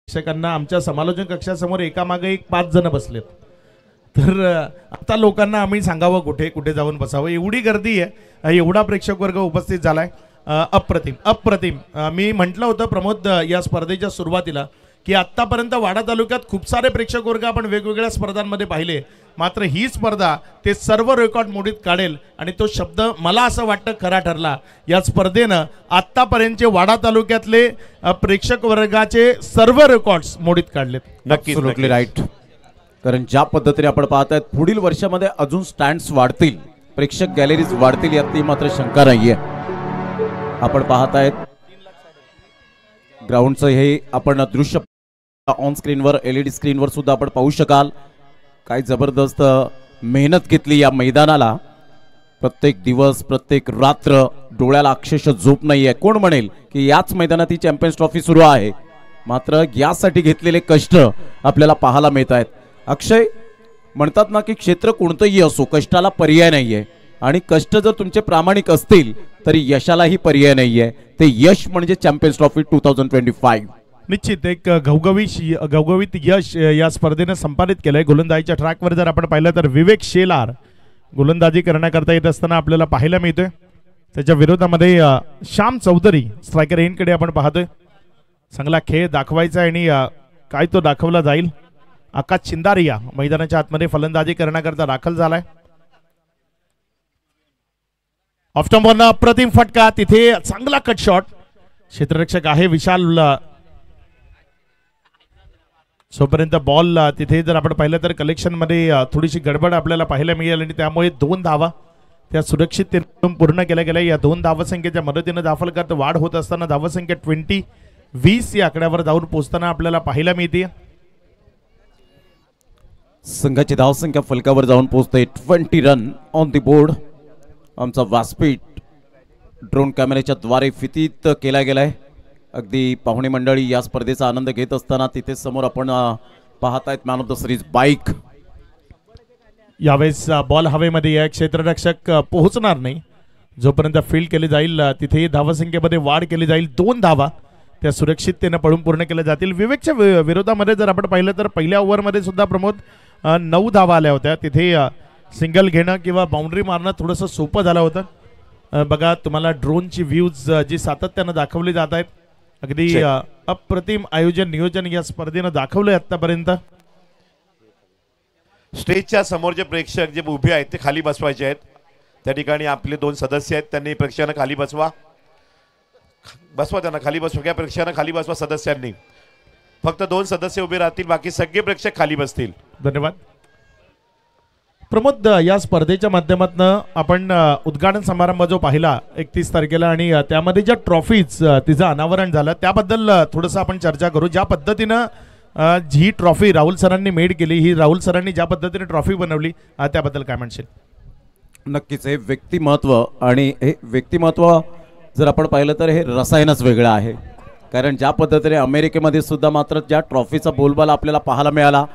प्रेक्षकांना आमच्या समालोचन कक्षासमोर एकामागे एक 5 जण बसलेत. तर आता लोकांना आम्ही सांगावं कुठे कुठे जाऊन बसावं. एवढी गर्दी आहे, एवढा प्रेक्षक वर्ग उपस्थित झालाय. अप्रतिम. मी म्हटलं होतं प्रमोद या स्पर्धेच्या सुरुवातीला की आत्तापर्यंत वाडा तालुक्यात खूप सारे प्रेक्षक वर्ग आपण वेगवेगळ्या स्पर्धांमध्ये पाहिले. मात्र ही स्पर्धा ते सर्व रेकॉर्ड मोडीत काढेल आणि तो शब्द मला असं वाटतं खरा ठरला. या स्पर्धेनं आत्तापर्यंतचे वाडा तालुक्यातले प्रेक्षक वर्गाचे सर्व रेकॉर्ड्स मोडीत काढलेत. नक्कीच राईट. कारण ज्या पद्धतीने आपण पाहतायत पुढील वर्षामध्ये अजून स्टँड्स वाढतील, प्रेक्षक गॅलरीज वाढतील यात मात्र शंका नाहीये. आपण पाहतायत ग्राउंडचं हे आपण दृश्य ऑन स्क्रीनवर LED स्क्रीनवर सुद्धा आपण पाहू शकाल. काय जबरदस्त मेहनत घेतली या मैदानाला. प्रत्येक दिवस प्रत्येक रात्र डोळ्याला अक्षरशः झोप नाहीये. कोण म्हणेल की याच मैदानात ही चॅम्पियन्स ट्रॉफी सुरू आहे. मात्र यासाठी घेतलेले कष्ट आपल्याला पाहायला मिळत आहेत. अक्षय म्हणतात ना की क्षेत्र कोणतंही असो कष्टाला पर्याय नाहीये आणि कष्ट जर तुमचे प्रामाणिक असतील तरी यशालाही पर्याय नाहीये. ते यश म्हणजे चॅम्पियन्स ट्रॉफी 2025. निश्चित एक घवघवीत यश या स्पर्धेनं संपादित केलंय. गोलंदाजीच्या ट्रॅकवर जर आपण पाहिलं तर विवेक शेलार गोलंदाजी करण्याकरता येत असताना आपल्याला पाहायला मिळतोय. त्याच्या विरोधामध्ये श्याम चौधरी स्ट्रायकर एंडकडे आपण पाहतोय. चांगला खेळ दाखवायचा आणि काय तो दाखवला जाईल. आकाश चिंदारिया मैदानाच्या आतमध्ये फलंदाजी करण्याकरता दाखल झालाय. ऑफ स्टंपवरनं अप्रतिम फटका. तिथे चांगला कट शॉट. क्षेत्ररक्षक आहे विशाल. जोपर्यंत बॉल तिथे जर आपण पाहिलं तर कलेक्शन मध्ये थोडीशी गडबड आपल्याला पाहायला मिळेल आणि त्यामुळे 2 धावा त्या सुरक्षिततेतून पूर्ण केल्या गेल्या. या 2 धावसंख्येच्या मदतीने दाफलकर वाढ होत असताना धावसंख्या 20 या आकड्यावर जाऊन पोहोचताना आपल्याला पाहायला मिळते. संघाची धावसंख्या फलकावर जाऊन पोहोचते 20 रन ऑन द बोर्ड. आमचा व्यासपीठ ड्रोन कॅमेऱ्याच्या द्वारे फितीत केला गेलाय. अगदी पाहुणे मंडळी या स्पर्धेचा आनंद घेत असताना तिथे समोर आपण पाहतायत man of the series bike. यावेळेस बॉल हवेमध्ये या क्षेत्ररक्षक पोहोचणार नाही. जोपर्यंत फील्ड केली जाईल तिथे धावसंख्येमध्ये वाढ केली जाईल. 2 धावा त्या सुरक्षिततेने पळून पूर्ण केल्या जातील. विवेकच्या विरोधामध्ये जर आपण पाहिलं तर पहिल्या ओव्हरमध्ये सुद्धा प्रमोद 9 धावा आल्या होत्या. तिथे सिंगल घेणं किंवा बाउंड्री मारणं थोडंसं सोपं झालं होतं. बघा तुम्हाला ड्रोनची व्ह्यूज जी सातत्यानं दाखवली जात आहेत. अगदी अप्रतिम आयोजन नियोजन या स्पर्धेनं दाखवलंय आतापर्यंत. स्टेजच्या समोरचे प्रेक्षक जे उभे आहेत ते खाली बसवायचे आहेत. त्या ठिकाणी आपले 2 सदस्य आहेत, त्यांनी प्रेक्षकांना खाली बसवा. त्यांना खाली बसवा. प्रेक्षकांना खाली बसवा. सदस्यांनी फक्त 2 सदस्य उभे राहतील, बाकी सगळे प्रेक्षक खाली बसतील. धन्यवाद प्रमोद. या स्पर्धेच्या माध्यमातून आपण उद्घाटन समारंभ जो पाहिला 31 तारखेला आणि त्यामध्ये ज्या ट्रॉफीज तिचं अनावरण झालं त्याबद्दल थोडंसं आपण चर्चा करू. ज्या पद्धतीनं ही ट्रॉफी राहुल सरांनी मेड केली, ही राहुल सरांनी ज्या पद्धतीने ट्रॉफी बनवली त्याबद्दल काय म्हणशील? नक्कीच हे व्यक्तिमत्व आणि हे व्यक्तिमत्व जर आपण पाहिलं तर हे रसायनच वेगळं आहे. कारण ज्या पद्धतीने अमेरिकेमध्ये सुद्धा मात्र ज्या ट्रॉफीचा बोलबाला आपल्याला पाहायला मिळाला,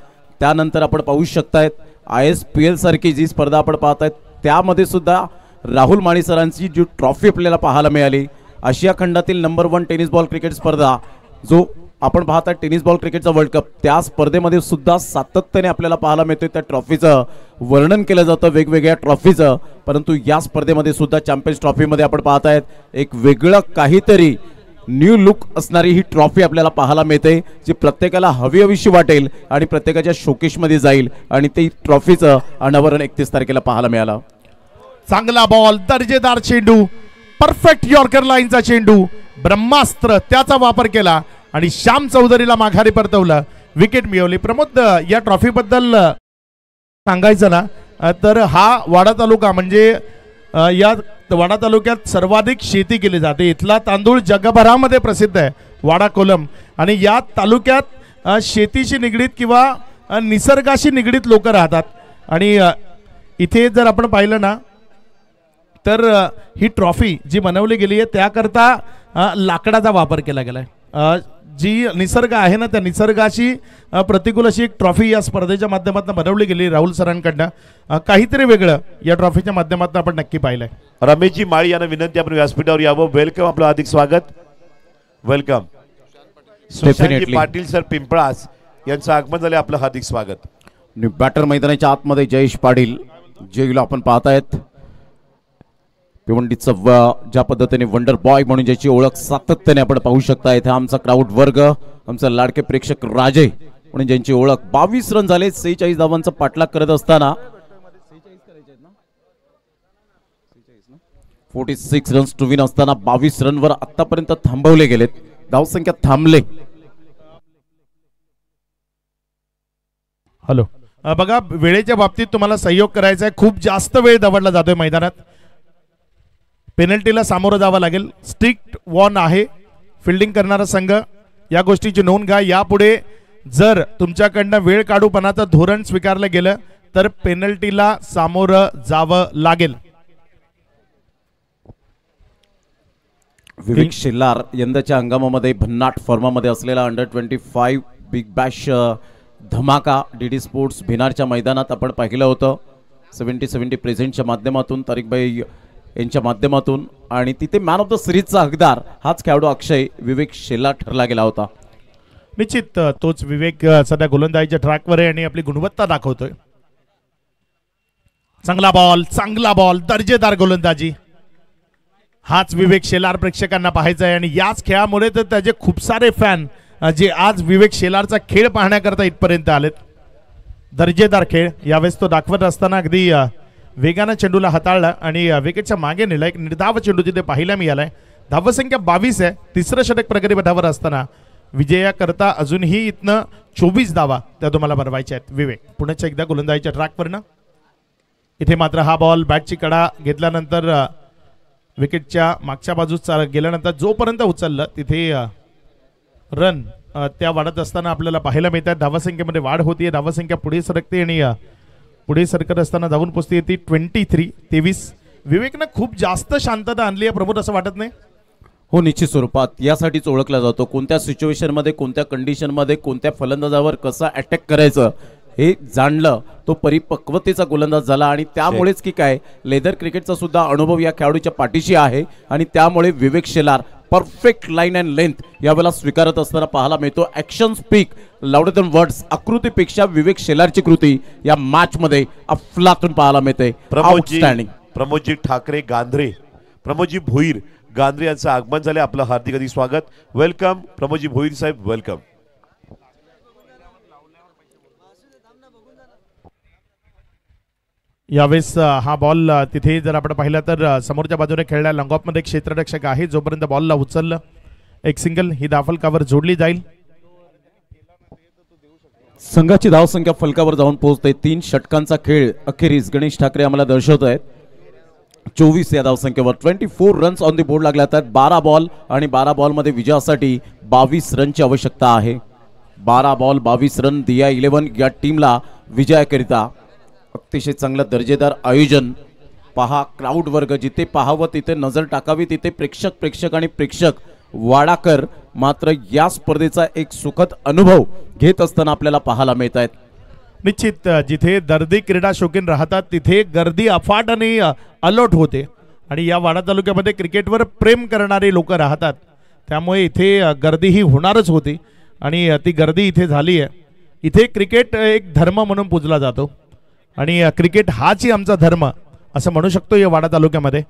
त्यानंतर आपण पाहू शकतायत ISPL सारखी जी स्पर्धा आपण पाहतायत त्यामध्ये सुद्धा राहुल माळी सरांची जी ट्रॉफी आपल्याला पाहायला मिळाली. आशिया खंडातील नंबर 1 टेनिस बॉल क्रिकेट स्पर्धा जो आपण पाहता टेनिस बॉल क्रिकेटचा वर्ल्ड कप, त्या स्पर्धेमध्ये सुद्धा सातत्याने आपल्याला पाहायला मिळतोय त्या ट्रॉफीचं वर्णन केलं जातं वेगवेगळ्या ट्रॉफीचं. परंतु या स्पर्धेमध्ये सुद्धा चॅम्पियन्स ट्रॉफीमध्ये आपण पाहतायत एक वेगळं काहीतरी न्यू लुक असणारी ही ट्रॉफी आपल्याला पाहायला मिळते, जी प्रत्येकाला हवीशी वाटेल आणि प्रत्येकाच्या शोकेशमध्ये जाईल. आणि ते ट्रॉफीचं अनावरण 31 तारखेला पाहायला मिळालं. चांगला बॉल, दर्जेदार चेंडू, परफेक्ट यॉर्कर लाईनचा चेंडू, ब्रह्मास्त्र त्याचा वापर केला आणि श्याम चौधरीला माघारी परतवलं, विकेट मिळवली. प्रमोद या ट्रॉफीबद्दल सांगायचं ना तर हा वाडा तालुका म्हणजे या वाडा तालुक्यात सर्वाधिक शेती केली जाते. इथला तांदूळ जगभरामध्ये प्रसिद्ध आहे वाडा कोलम. आणि या तालुक्यात शेतीशी निगडीत किंवा निसर्गाशी निगडीत लोक राहतात. आणि इथे जर आपण पाहिलं ना तर ही ट्रॉफी जी बनवली गेली आहे त्याकरता लाकडाचा वापर केला गेला आहे. जी निसर्ग आहे ना त्या निसर्गाशी प्रतिकूल अशी एक ट्रॉफी या स्पर्धेच्या माध्यमातून बनवली गेली राहुल सरांकडनं. काहीतरी वेगळं या ट्रॉफीच्या माध्यमातून आपण नक्की पाहिलंय. रमेशजी माळी यांना विनंती आपण व्यासपीठावर यावं. वेलकम, आपलं हार्दिक स्वागत. वेलकम. सुशांतजी पाटील सर पिंपळास यांचं आगमन झाले, आपलं हार्दिक स्वागत. बॅटर मैदानाच्या आतमध्ये जयेश पाटील जेला आपण पाहतायत. भिवंडीचं ज्या पद्धतीने वंडर बॉय म्हणून ज्याची ओळख सातत्याने आपण पाहू शकता. इथे आमचा क्राऊड वर्ग, आमचा लाडके प्रेक्षक राजे म्हणून ज्यांची ओळख. 22 रन झाले 46 धावांचा पाठलाग करत असताना 46 रन्स टू विन असताना 22 रनवर आतापर्यंत थांबवले गेलेत. धावसंख्या थांबले. हॅलो बघा वेळेच्या बाबतीत तुम्हाला सहयोग करायचा आहे. खूप जास्त वेळ दवडला जातोय मैदानात. पेनल्टीला सामोरं जावं लागेल. स्ट्रिक्ट वॉर्न आहे फिल्डिंग करणारा संघ, या गोष्टीची नोंद घ्या. यापुढे जर तुमच्याकडनं वेळ काढूपणाचं धोरण स्वीकारलं गेलं तर पेनल्टीला सामोरं जावं लागेल. विवेक शेलार यंदाच्या हंगामामध्ये भन्नाट फॉर्मामध्ये असलेला अंडर-25 बिग बॅश धमाका डीडी स्पोर्ट्स भिनारच्या मैदानात आपण पाहिलं होतं. 70-70 प्रेझेंटच्या माध्यमातून तारिकबाई यांच्या माध्यमातून. आणि तिथे मॅन ऑफ द सिरीजचा हकदार हाच खेळाडू अक्षय विवेक शेलार ठरला गेला होता. निश्चित तोच विवेक सध्या गोलंदाजीच्या ट्रॅकवर आहे आणि आपली गुणवत्ता दाखवतोय. चांगला बॉल, दर्जेदार गोलंदाजी. हाच विवेक शेलार प्रेक्षकांना पाहायचा आहे. आणि याच खेळामुळे तर त्याचे खूप सारे फॅन जे आज विवेक शेलारचा खेळ पाहण्याकरता इथपर्यंत आलेत. दर्जेदार खेळ यावेळेस तो दाखवत असताना अगदी वेगानं चेंडूला हाताळला आणि विकेटच्या मागे नेला. एक निर्धाव चेंडू तिथे पाहायला मिळालाय. धावसंख्या 22 आहे. तिसरं षटक प्रगती पथावर असताना विजयाकरता अजूनही इथनं 24 धावा त्या तुम्हाला बनवायच्या आहेत. विवेक पुण्याच्या एकदा गोलंदाजीच्या ट्रॅकवरनं. इथे मात्र हा बॉल बॅटची कडा घेतल्यानंतर विकेटच्या मागच्या बाजूस गेल्यानंतर जोपर्यंत उचललं तिथे रन त्या वाढत असताना आपल्याला पाहायला मिळतात. धावसंख्येमध्ये वाढ होतीये. धावसंख्या पुढे सरकते आणि पुढे सरकत असताना धावून पोचते ती 23. विवेकनं खूप जास्त शांतता आणली आहे प्रमोद, असं वाटत नाही? हो, निश्चित स्वरूपात यासाठीच ओळखला जातो. कोणत्या सिच्युएशनमध्ये, कोणत्या कंडिशनमध्ये, कोणत्या फलंदाजावर कसं अटॅक करायचं हे जाणलं. तो परिपक्वतेचा गोलंदाज झाला आणि त्यामुळेच की काय लेदर क्रिकेटचा सुद्धा अनुभव या खेळाडूच्या पाठीशी आहे. आणि त्यामुळे Vivek Shelar perfect line and length यावेळेला स्वीकारत असताना पाहायला मिळतो. Action speak louder than words, आकृतीपेक्षा विवेक शेलारची कृती या मॅच मध्ये अफलातून पाहायला मिळते. प्रमोदजी ठाकरे गांधरे, प्रमोदजी भोईर गांधरे यांचं आगमन झाले. आपलं हार्दिक स्वागत. वेलकम प्रमोदजी भोईर साहेब, वेलकम. यावेळेस हा बॉल तिथे जर आपण पाहिला तर समोरच्या बाजूने खेळल्या लॉंगऑफ मध्ये एक क्षेत्ररक्षक आहे. जोपर्यंत बॉलला उचललं एक सिंगल ही धाव फलकावर जोडली जाईल. संघाची धावसंख्या फलकावर जाऊन पोहोचते. 3 षटकांचा खेळ अखेरीस गणेश ठाकरे आम्हाला दर्शवत आहेत. 24 या धावसंख्येवर 24 रन्स ऑन दी बोर्ड लागले आहेत. 12 बॉल आणि 12 बॉल मध्ये विजयासाठी 22 रनची आवश्यकता आहे. 12 बॉल 22 रन दिया 11 या टीमला विजयाकरिता. अतिशय चांगलं दर्जेदार आयोजन. पहा क्राऊड वर्ग, जिथे पाहावं तिथे नजर टाकावी तिथे प्रेक्षक आणि प्रेक्षक वाडाकर मात्र या स्पर्धेचा एक सुखद अनुभव घेत असताना आपल्याला पाहायला मिळत आहेत. निश्चित जिथे दर्दी क्रीडा शौकीन राहतात तिथे गर्दी अफाट आणि अलर्ट होते आणि या वाडा तालुक्यामध्ये क्रिकेटवर प्रेम करणारे लोक राहतात. त्यामुळे इथे गर्दी ही होणारच होती आणि ती गर्दी इथे झाली आहे. इथे क्रिकेट एक धर्म म्हणून पूजला जातो आणि क्रिकेट हाच आमचा धर्म असं म्हणू शकतो या वाडा तालुक्यामध्ये.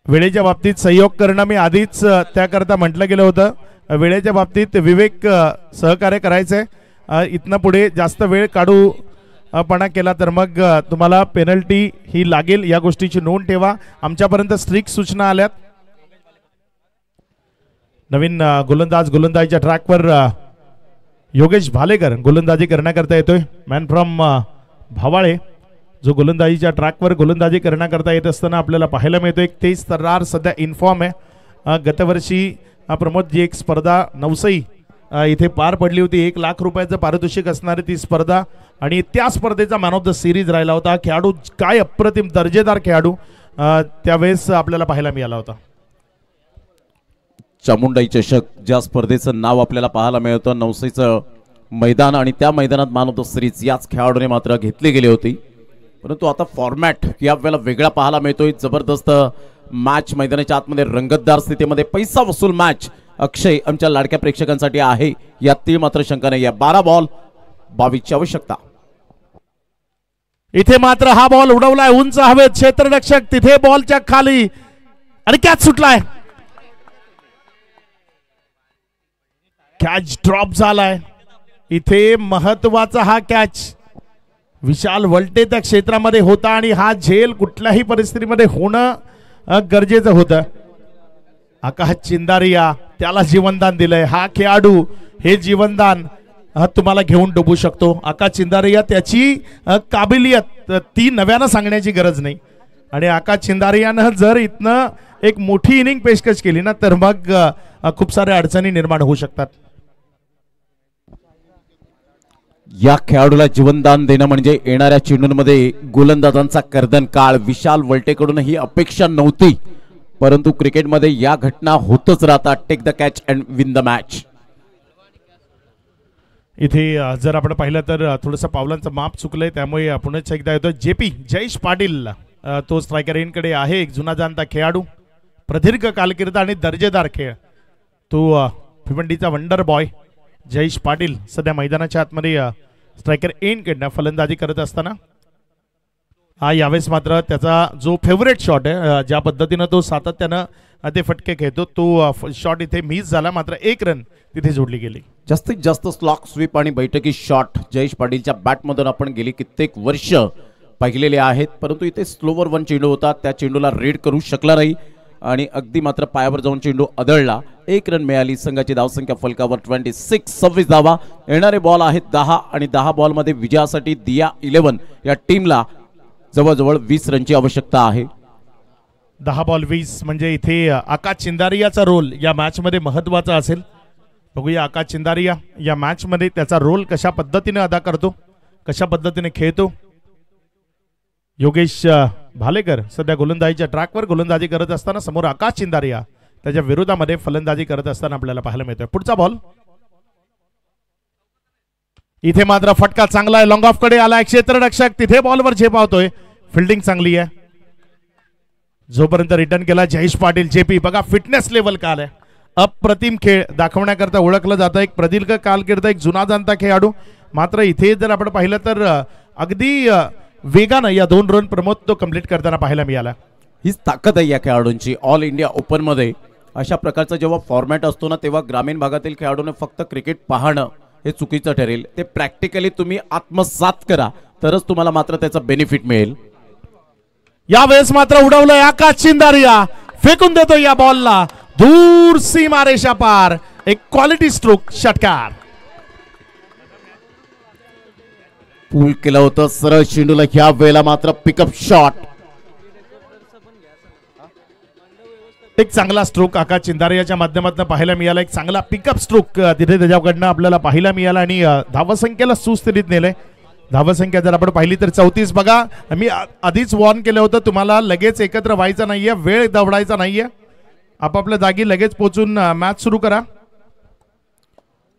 वेळेच्या बाबतीत सहयोग करणं मी आधीच त्याकरता म्हटलं गेलं होतं. वेळेच्या बाबतीत विवेक सहकार्य करायचंय. इथनं पुढे जास्त वेळ काढूपणा केला तर मग तुम्हाला पेनल्टी ही लागेल. या गोष्टीची नोंद ठेवा. आमच्यापर्यंत स्ट्रिक्ट सूचना आल्यात. नवीन गोलंदाजीच्या ट्रॅकवर योगेश भालेकर गोलंदाजी करण्याकरता येतोय. मॅन फ्रॉम भावाळे जो गोलंदाजीच्या ट्रॅकवर गोलंदाजी करण्याकरता येत असताना आपल्याला पाहायला मिळतो. एक तेज तर्रार सध्या इन्फॉर्म आहे. गतवर्षी प्रमोदजी एक स्पर्धा नवसई इथे पार पडली होती. 1 लाख रुपयाचं पारितोषिक असणारी ती स्पर्धा आणि त्या स्पर्धेचा मॅन ऑफ द सिरीज राहिला होता. खेळाडू काय अप्रतिम दर्जेदार खेळाडू त्यावेळेस आपल्याला पाहायला मिळाला होता. चामुंडाई चषक ज्या स्पर्धेचं नाव आपल्याला पाहायला मिळतं, नवसईचं मैदान आणि त्या मैदानात मॅन ऑफ द सिरीज याच खेळाडूने मात्र घेतली गेली होती. परंतु आता फॉर्मॅट यावेळेला वेगळा पाहायला मिळतोय. जबरदस्त मॅच मैदानाच्या आतमध्ये रंगतदार स्थितीमध्ये पैसा वसूल मॅच अक्षय आमच्या लाडक्या प्रेक्षकांसाठी आहे यातील मात्र शंका नाही आहे. 12 बॉल 22ची आवश्यकता. इथे मात्र हा बॉल उडवलाय उंच हवेत. क्षेत्ररक्षक तिथे बॉलच्या खाली आणि कॅच सुटलाय. कॅच ड्रॉप झालाय. इथे महत्वाचा हा कॅच. विशाल वलटे त्या क्षेत्रामध्ये होता आणि हा झेल कुठल्याही परिस्थितीमध्ये होणं गरजेचं होतं. आकाश चिंदारिया त्याला जीवनदान दिलंय. हा खेळाडू हे जीवनदान तुम्हाला घेऊन डुबू शकतो. आकाश चिंदारिया त्याची काबिलियत ती नव्यानं सांगण्याची गरज नाही आणि आकाश चिंदारियानं जर इथनं एक मोठी इनिंग पेशकश केली ना तर मग खूप साऱ्या अडचणी निर्माण होऊ शकतात. या खेळाडूला जीवनदान देणं म्हणजे येणाऱ्या चेंडूंमध्ये गोलंदाजांचा कर्दन काळ. विशाल वलटेकडून ही अपेक्षा नव्हती परंतु क्रिकेटमध्ये या घटना होतच राहतात. Take the catch and win the match. इथे जर आपण पाहिलं तर थोडंसं पावलांचं माप चुकलंय त्यामुळे पुन्हा एकदा येतो. जेपी जयेश पाटील तो स्ट्रायकर इनकडे आहे. एक जुना जाणता खेळाडू, प्रदीर्घ कारकीर्द आणि दर्जेदार खेळ. तो भिवंडीचा वंडर बॉय जयेश पाटील सध्या मैदानाच्या आतमध्ये स्ट्रायकर एंडकडनं फलंदाजी करत असताना हा यावेळेस मात्र त्याचा जो फेवरेट शॉट आहे ज्या पद्धतीनं तो सातत्यानं ते फटके खेळतो तो शॉट इथे मिस झाला. मात्र 1 रन तिथे जोडली गेली. जास्तीत जास्त स्लॉक स्वीप आणि बैठकी शॉट जयेश पाटीलच्या बॅटमधून आपण गेली कित्येक वर्ष पाहिलेले आहेत परंतु इथे स्लोवर 1 चेंडू होता. त्या चेंडूला रीड करू शकला नाही आणि अगदी मात्र पायावर जाऊन चेंडू आदळला. 1 रन मिळाली. संघाची धावसंख्या फलकावर 26 धावा. येणारे बॉल आहेत 10 आणि 10 बॉलमध्ये विजयासाठी दिया 11 या टीमला जवळजवळ 20 रनची आवश्यकता आहे. 10 बॉल 20 म्हणजे इथे आकाश चिंदारियाचा रोल या मॅच मध्ये महत्वाचा असेल. बघूया आकाश चिंदारिया या मॅच मध्ये त्याचा रोल कशा पद्धतीने अदा करतो, कशा पद्धतीने खेळतो. योगेश भालेकर सध्या गोलंदाजीच्या ट्रॅकवर गोलंदाजी करत असताना समोर आकाश चिंदारिया त्याच्या विरोधामध्ये फलंदाजी करत असताना आपल्याला पाहायला मिळतोय. पुढचा बॉल इथे मात्र फटका चांगला आहे. लॉंग ऑफ कडे आलाय क्षेत्ररक्षक तिथे बॉलवर झेपावतोय. फिल्डिंग चांगली आहे. जोपर्यंत रिटर्न केला जयेश पाटील जेपी. बघा फिटनेस लेवल काल आहे, अप्रतिम खेळ दाखवण्याकरता ओळखलं जातं. एक प्रदीर्घ कालकीर्द, एक जुना जाणता खेळाडू. मात्र इथे जर आपण पाहिलं तर अगदी वेगानं या 2 रन प्रमोद तो कंप्लीट करताना पाहायला मिळाला. हीच ताकद आहे या खेळाडूंची. ऑल इंडिया ओपन मध्ये अशा प्रकारचा जेव्हा फॉर्मॅट असतो ना, तेव्हा ग्रामीण भागातील खेळाडूंनी फक्त क्रिकेट पाहणं हे चुकीचं ठरेल. ते प्रॅक्टिकली तुम्ही आत्मसात करा, तरच तुम्हाला मात्र त्याचा बेनिफिट मिळेल. यावेळेस मात्र उडवलंय आकाश चिंदारिया, फेकून देतो या बॉलला दूर सीमारेषा पार. एक क्वालिटी स्ट्रोक, षटकार. पूल केलं होतं सरळ चेंडूला, ह्या वेळेला मात्र पिकअप शॉट. एक चांगला स्ट्रोक आकाश चिंदारियाच्या माध्यमातून पाहायला मिळाला. एक चांगला पिकअप स्ट्रोक तिथे त्याच्याकडनं आपल्याला पाहायला मिळाला आणि धावसंख्येला सुस्थितीत नेले. धावसंख्या जर आपण पाहिली तर 34. बघा मी आधीच वॉर्न केलं होतं तुम्हाला, लगेच एकत्र व्हायचं नाहीये, वेळ दवडायचा नाहीये, आपापल्या जागी लगेच पोहोचून मॅच सुरू करा.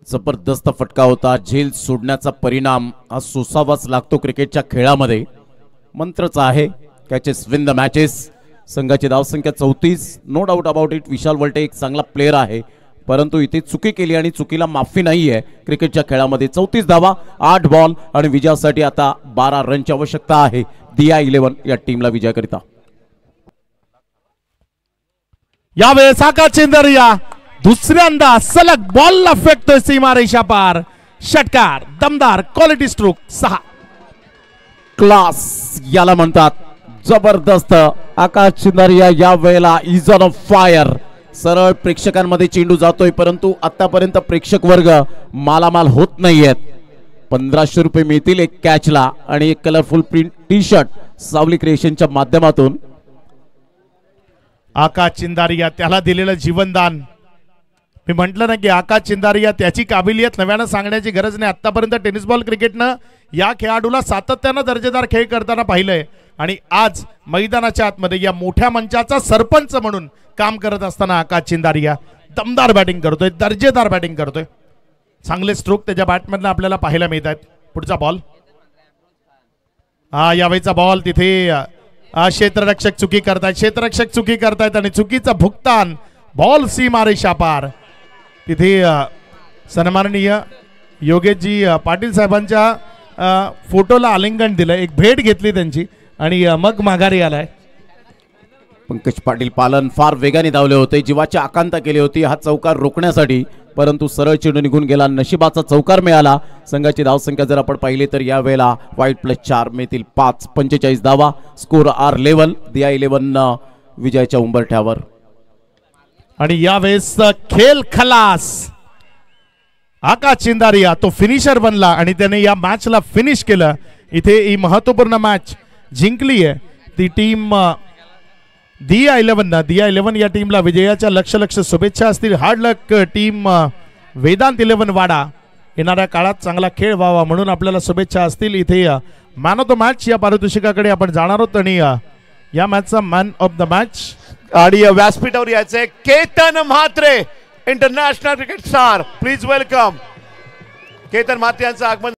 जबरदस्त फटका होता. झेल सोडण्याचा परिणाम हा सोसावाच लागतो क्रिकेटच्या खेळामध्ये. मंत्रच आहे कॅचेस विन द मॅचेस. संघाची धावसंख्या 34. नो डाऊट अबाउट इट, विशाल वल्टे एक चांगला प्लेअर आहे, परंतु इथे चुकी केली आणि चुकीला माफी नाही आहे क्रिकेटच्या खेळामध्ये. 34 धावा, 8 बॉल आणि विजयासाठी आता 12 रनची आवश्यकता आहे दिया 11 या टीमला विजयाकरिता. यावेळेस आकाश चिंदारिया दुसऱ्यांदा सलग बॉलला फेकतोय सीमारेषा पार. षटकार, दमदार क्वालिटी स्ट्रोक. 6. क्लास याला म्हणतात. जबरदस्त. आकाश चिंदारिया या वेळेला इज ऑन फायर. सरळ प्रेक्षकांमध्ये चेंडू जातोय, परंतु आतापर्यंत प्रेक्षक वर्ग मालामाल होत नाहीयेत. 1500 रुपये मिळतील एक कॅचला आणि एक कलरफुल प्रिंट टी शर्ट सावली क्रिएशनच्या माध्यमातून. आकाश चिंदारिया, त्याला दिलेलं जीवनदान. मी म्हटलं ना की आकाश चिंदारिया, त्याची काबिलियत नव्यानं सांगण्याची गरज नाही. आतापर्यंत टेनिस बॉल क्रिकेटनं या खेळाडूला सातत्यानं दर्जेदार खेळ करताना पाहिलंय आणि आज मैदानाच्या आतमध्ये या मोठ्या मंचाचा सरपंच म्हणून काम करत असताना आकाश चिंदारिया दमदार बॅटिंग करतोय, दर्जेदार बॅटिंग करतोय. चांगले स्ट्रोक त्याच्या बॅटमधनं आपल्याला पाहायला मिळत आहेत. पुढचा बॉल, हा यावेळीचा बॉल तिथे क्षेत्ररक्षक चुकी करतायत आणि चुकीचं भुगतान. बॉल सीमारेषा पार. तिथे सन्माननीय योगेशजी पाटील साहेबांच्या फोटोला आलिंगन दिलं, एक भेट घेतली त्यांची आणि मग माघारी आलाय. पंकज पाटील पालन फार वेगाने धावले होते, जीवाची आकांक्षा केली होती हा चौकार रोखण्यासाठी, परंतु सरळ चेंडू निघून गेला. नशिबाचा चौकार मिळाला. संघाची धावसंख्या जर आपण पाहिली तर या वेळेला वाईट +4 मिळतील 5. 45 धावा. Score R level. दिया 11 विजयाच्या उंबरठ्यावर. आणि यावेळेस खेळ खलास. आकाश चिंदारिया तो फिनिशर बनला आणि त्याने या मॅचला फिनिश केलं. इथे ही महत्वपूर्ण मॅच जिंकली आहे ती टीम दिया 11 या टीमला विजयाच्या लक्ष शुभेच्छा असतील. हार्ड लक टीम वेदांत 11 वाडा. येणाऱ्या काळात चांगला खेळ व्हावा म्हणून आपल्याला शुभेच्छा असतील. इथे मॅन ऑफ द मॅच या पारितोषिकाकडे आपण जाणार आहोत आणि या मॅचचा मॅन ऑफ द मॅच आणि व्यासपीठावर यायचे Ketan Mhatre, international cricket star. Please welcome Ketan Mhatre यांचं आगमन.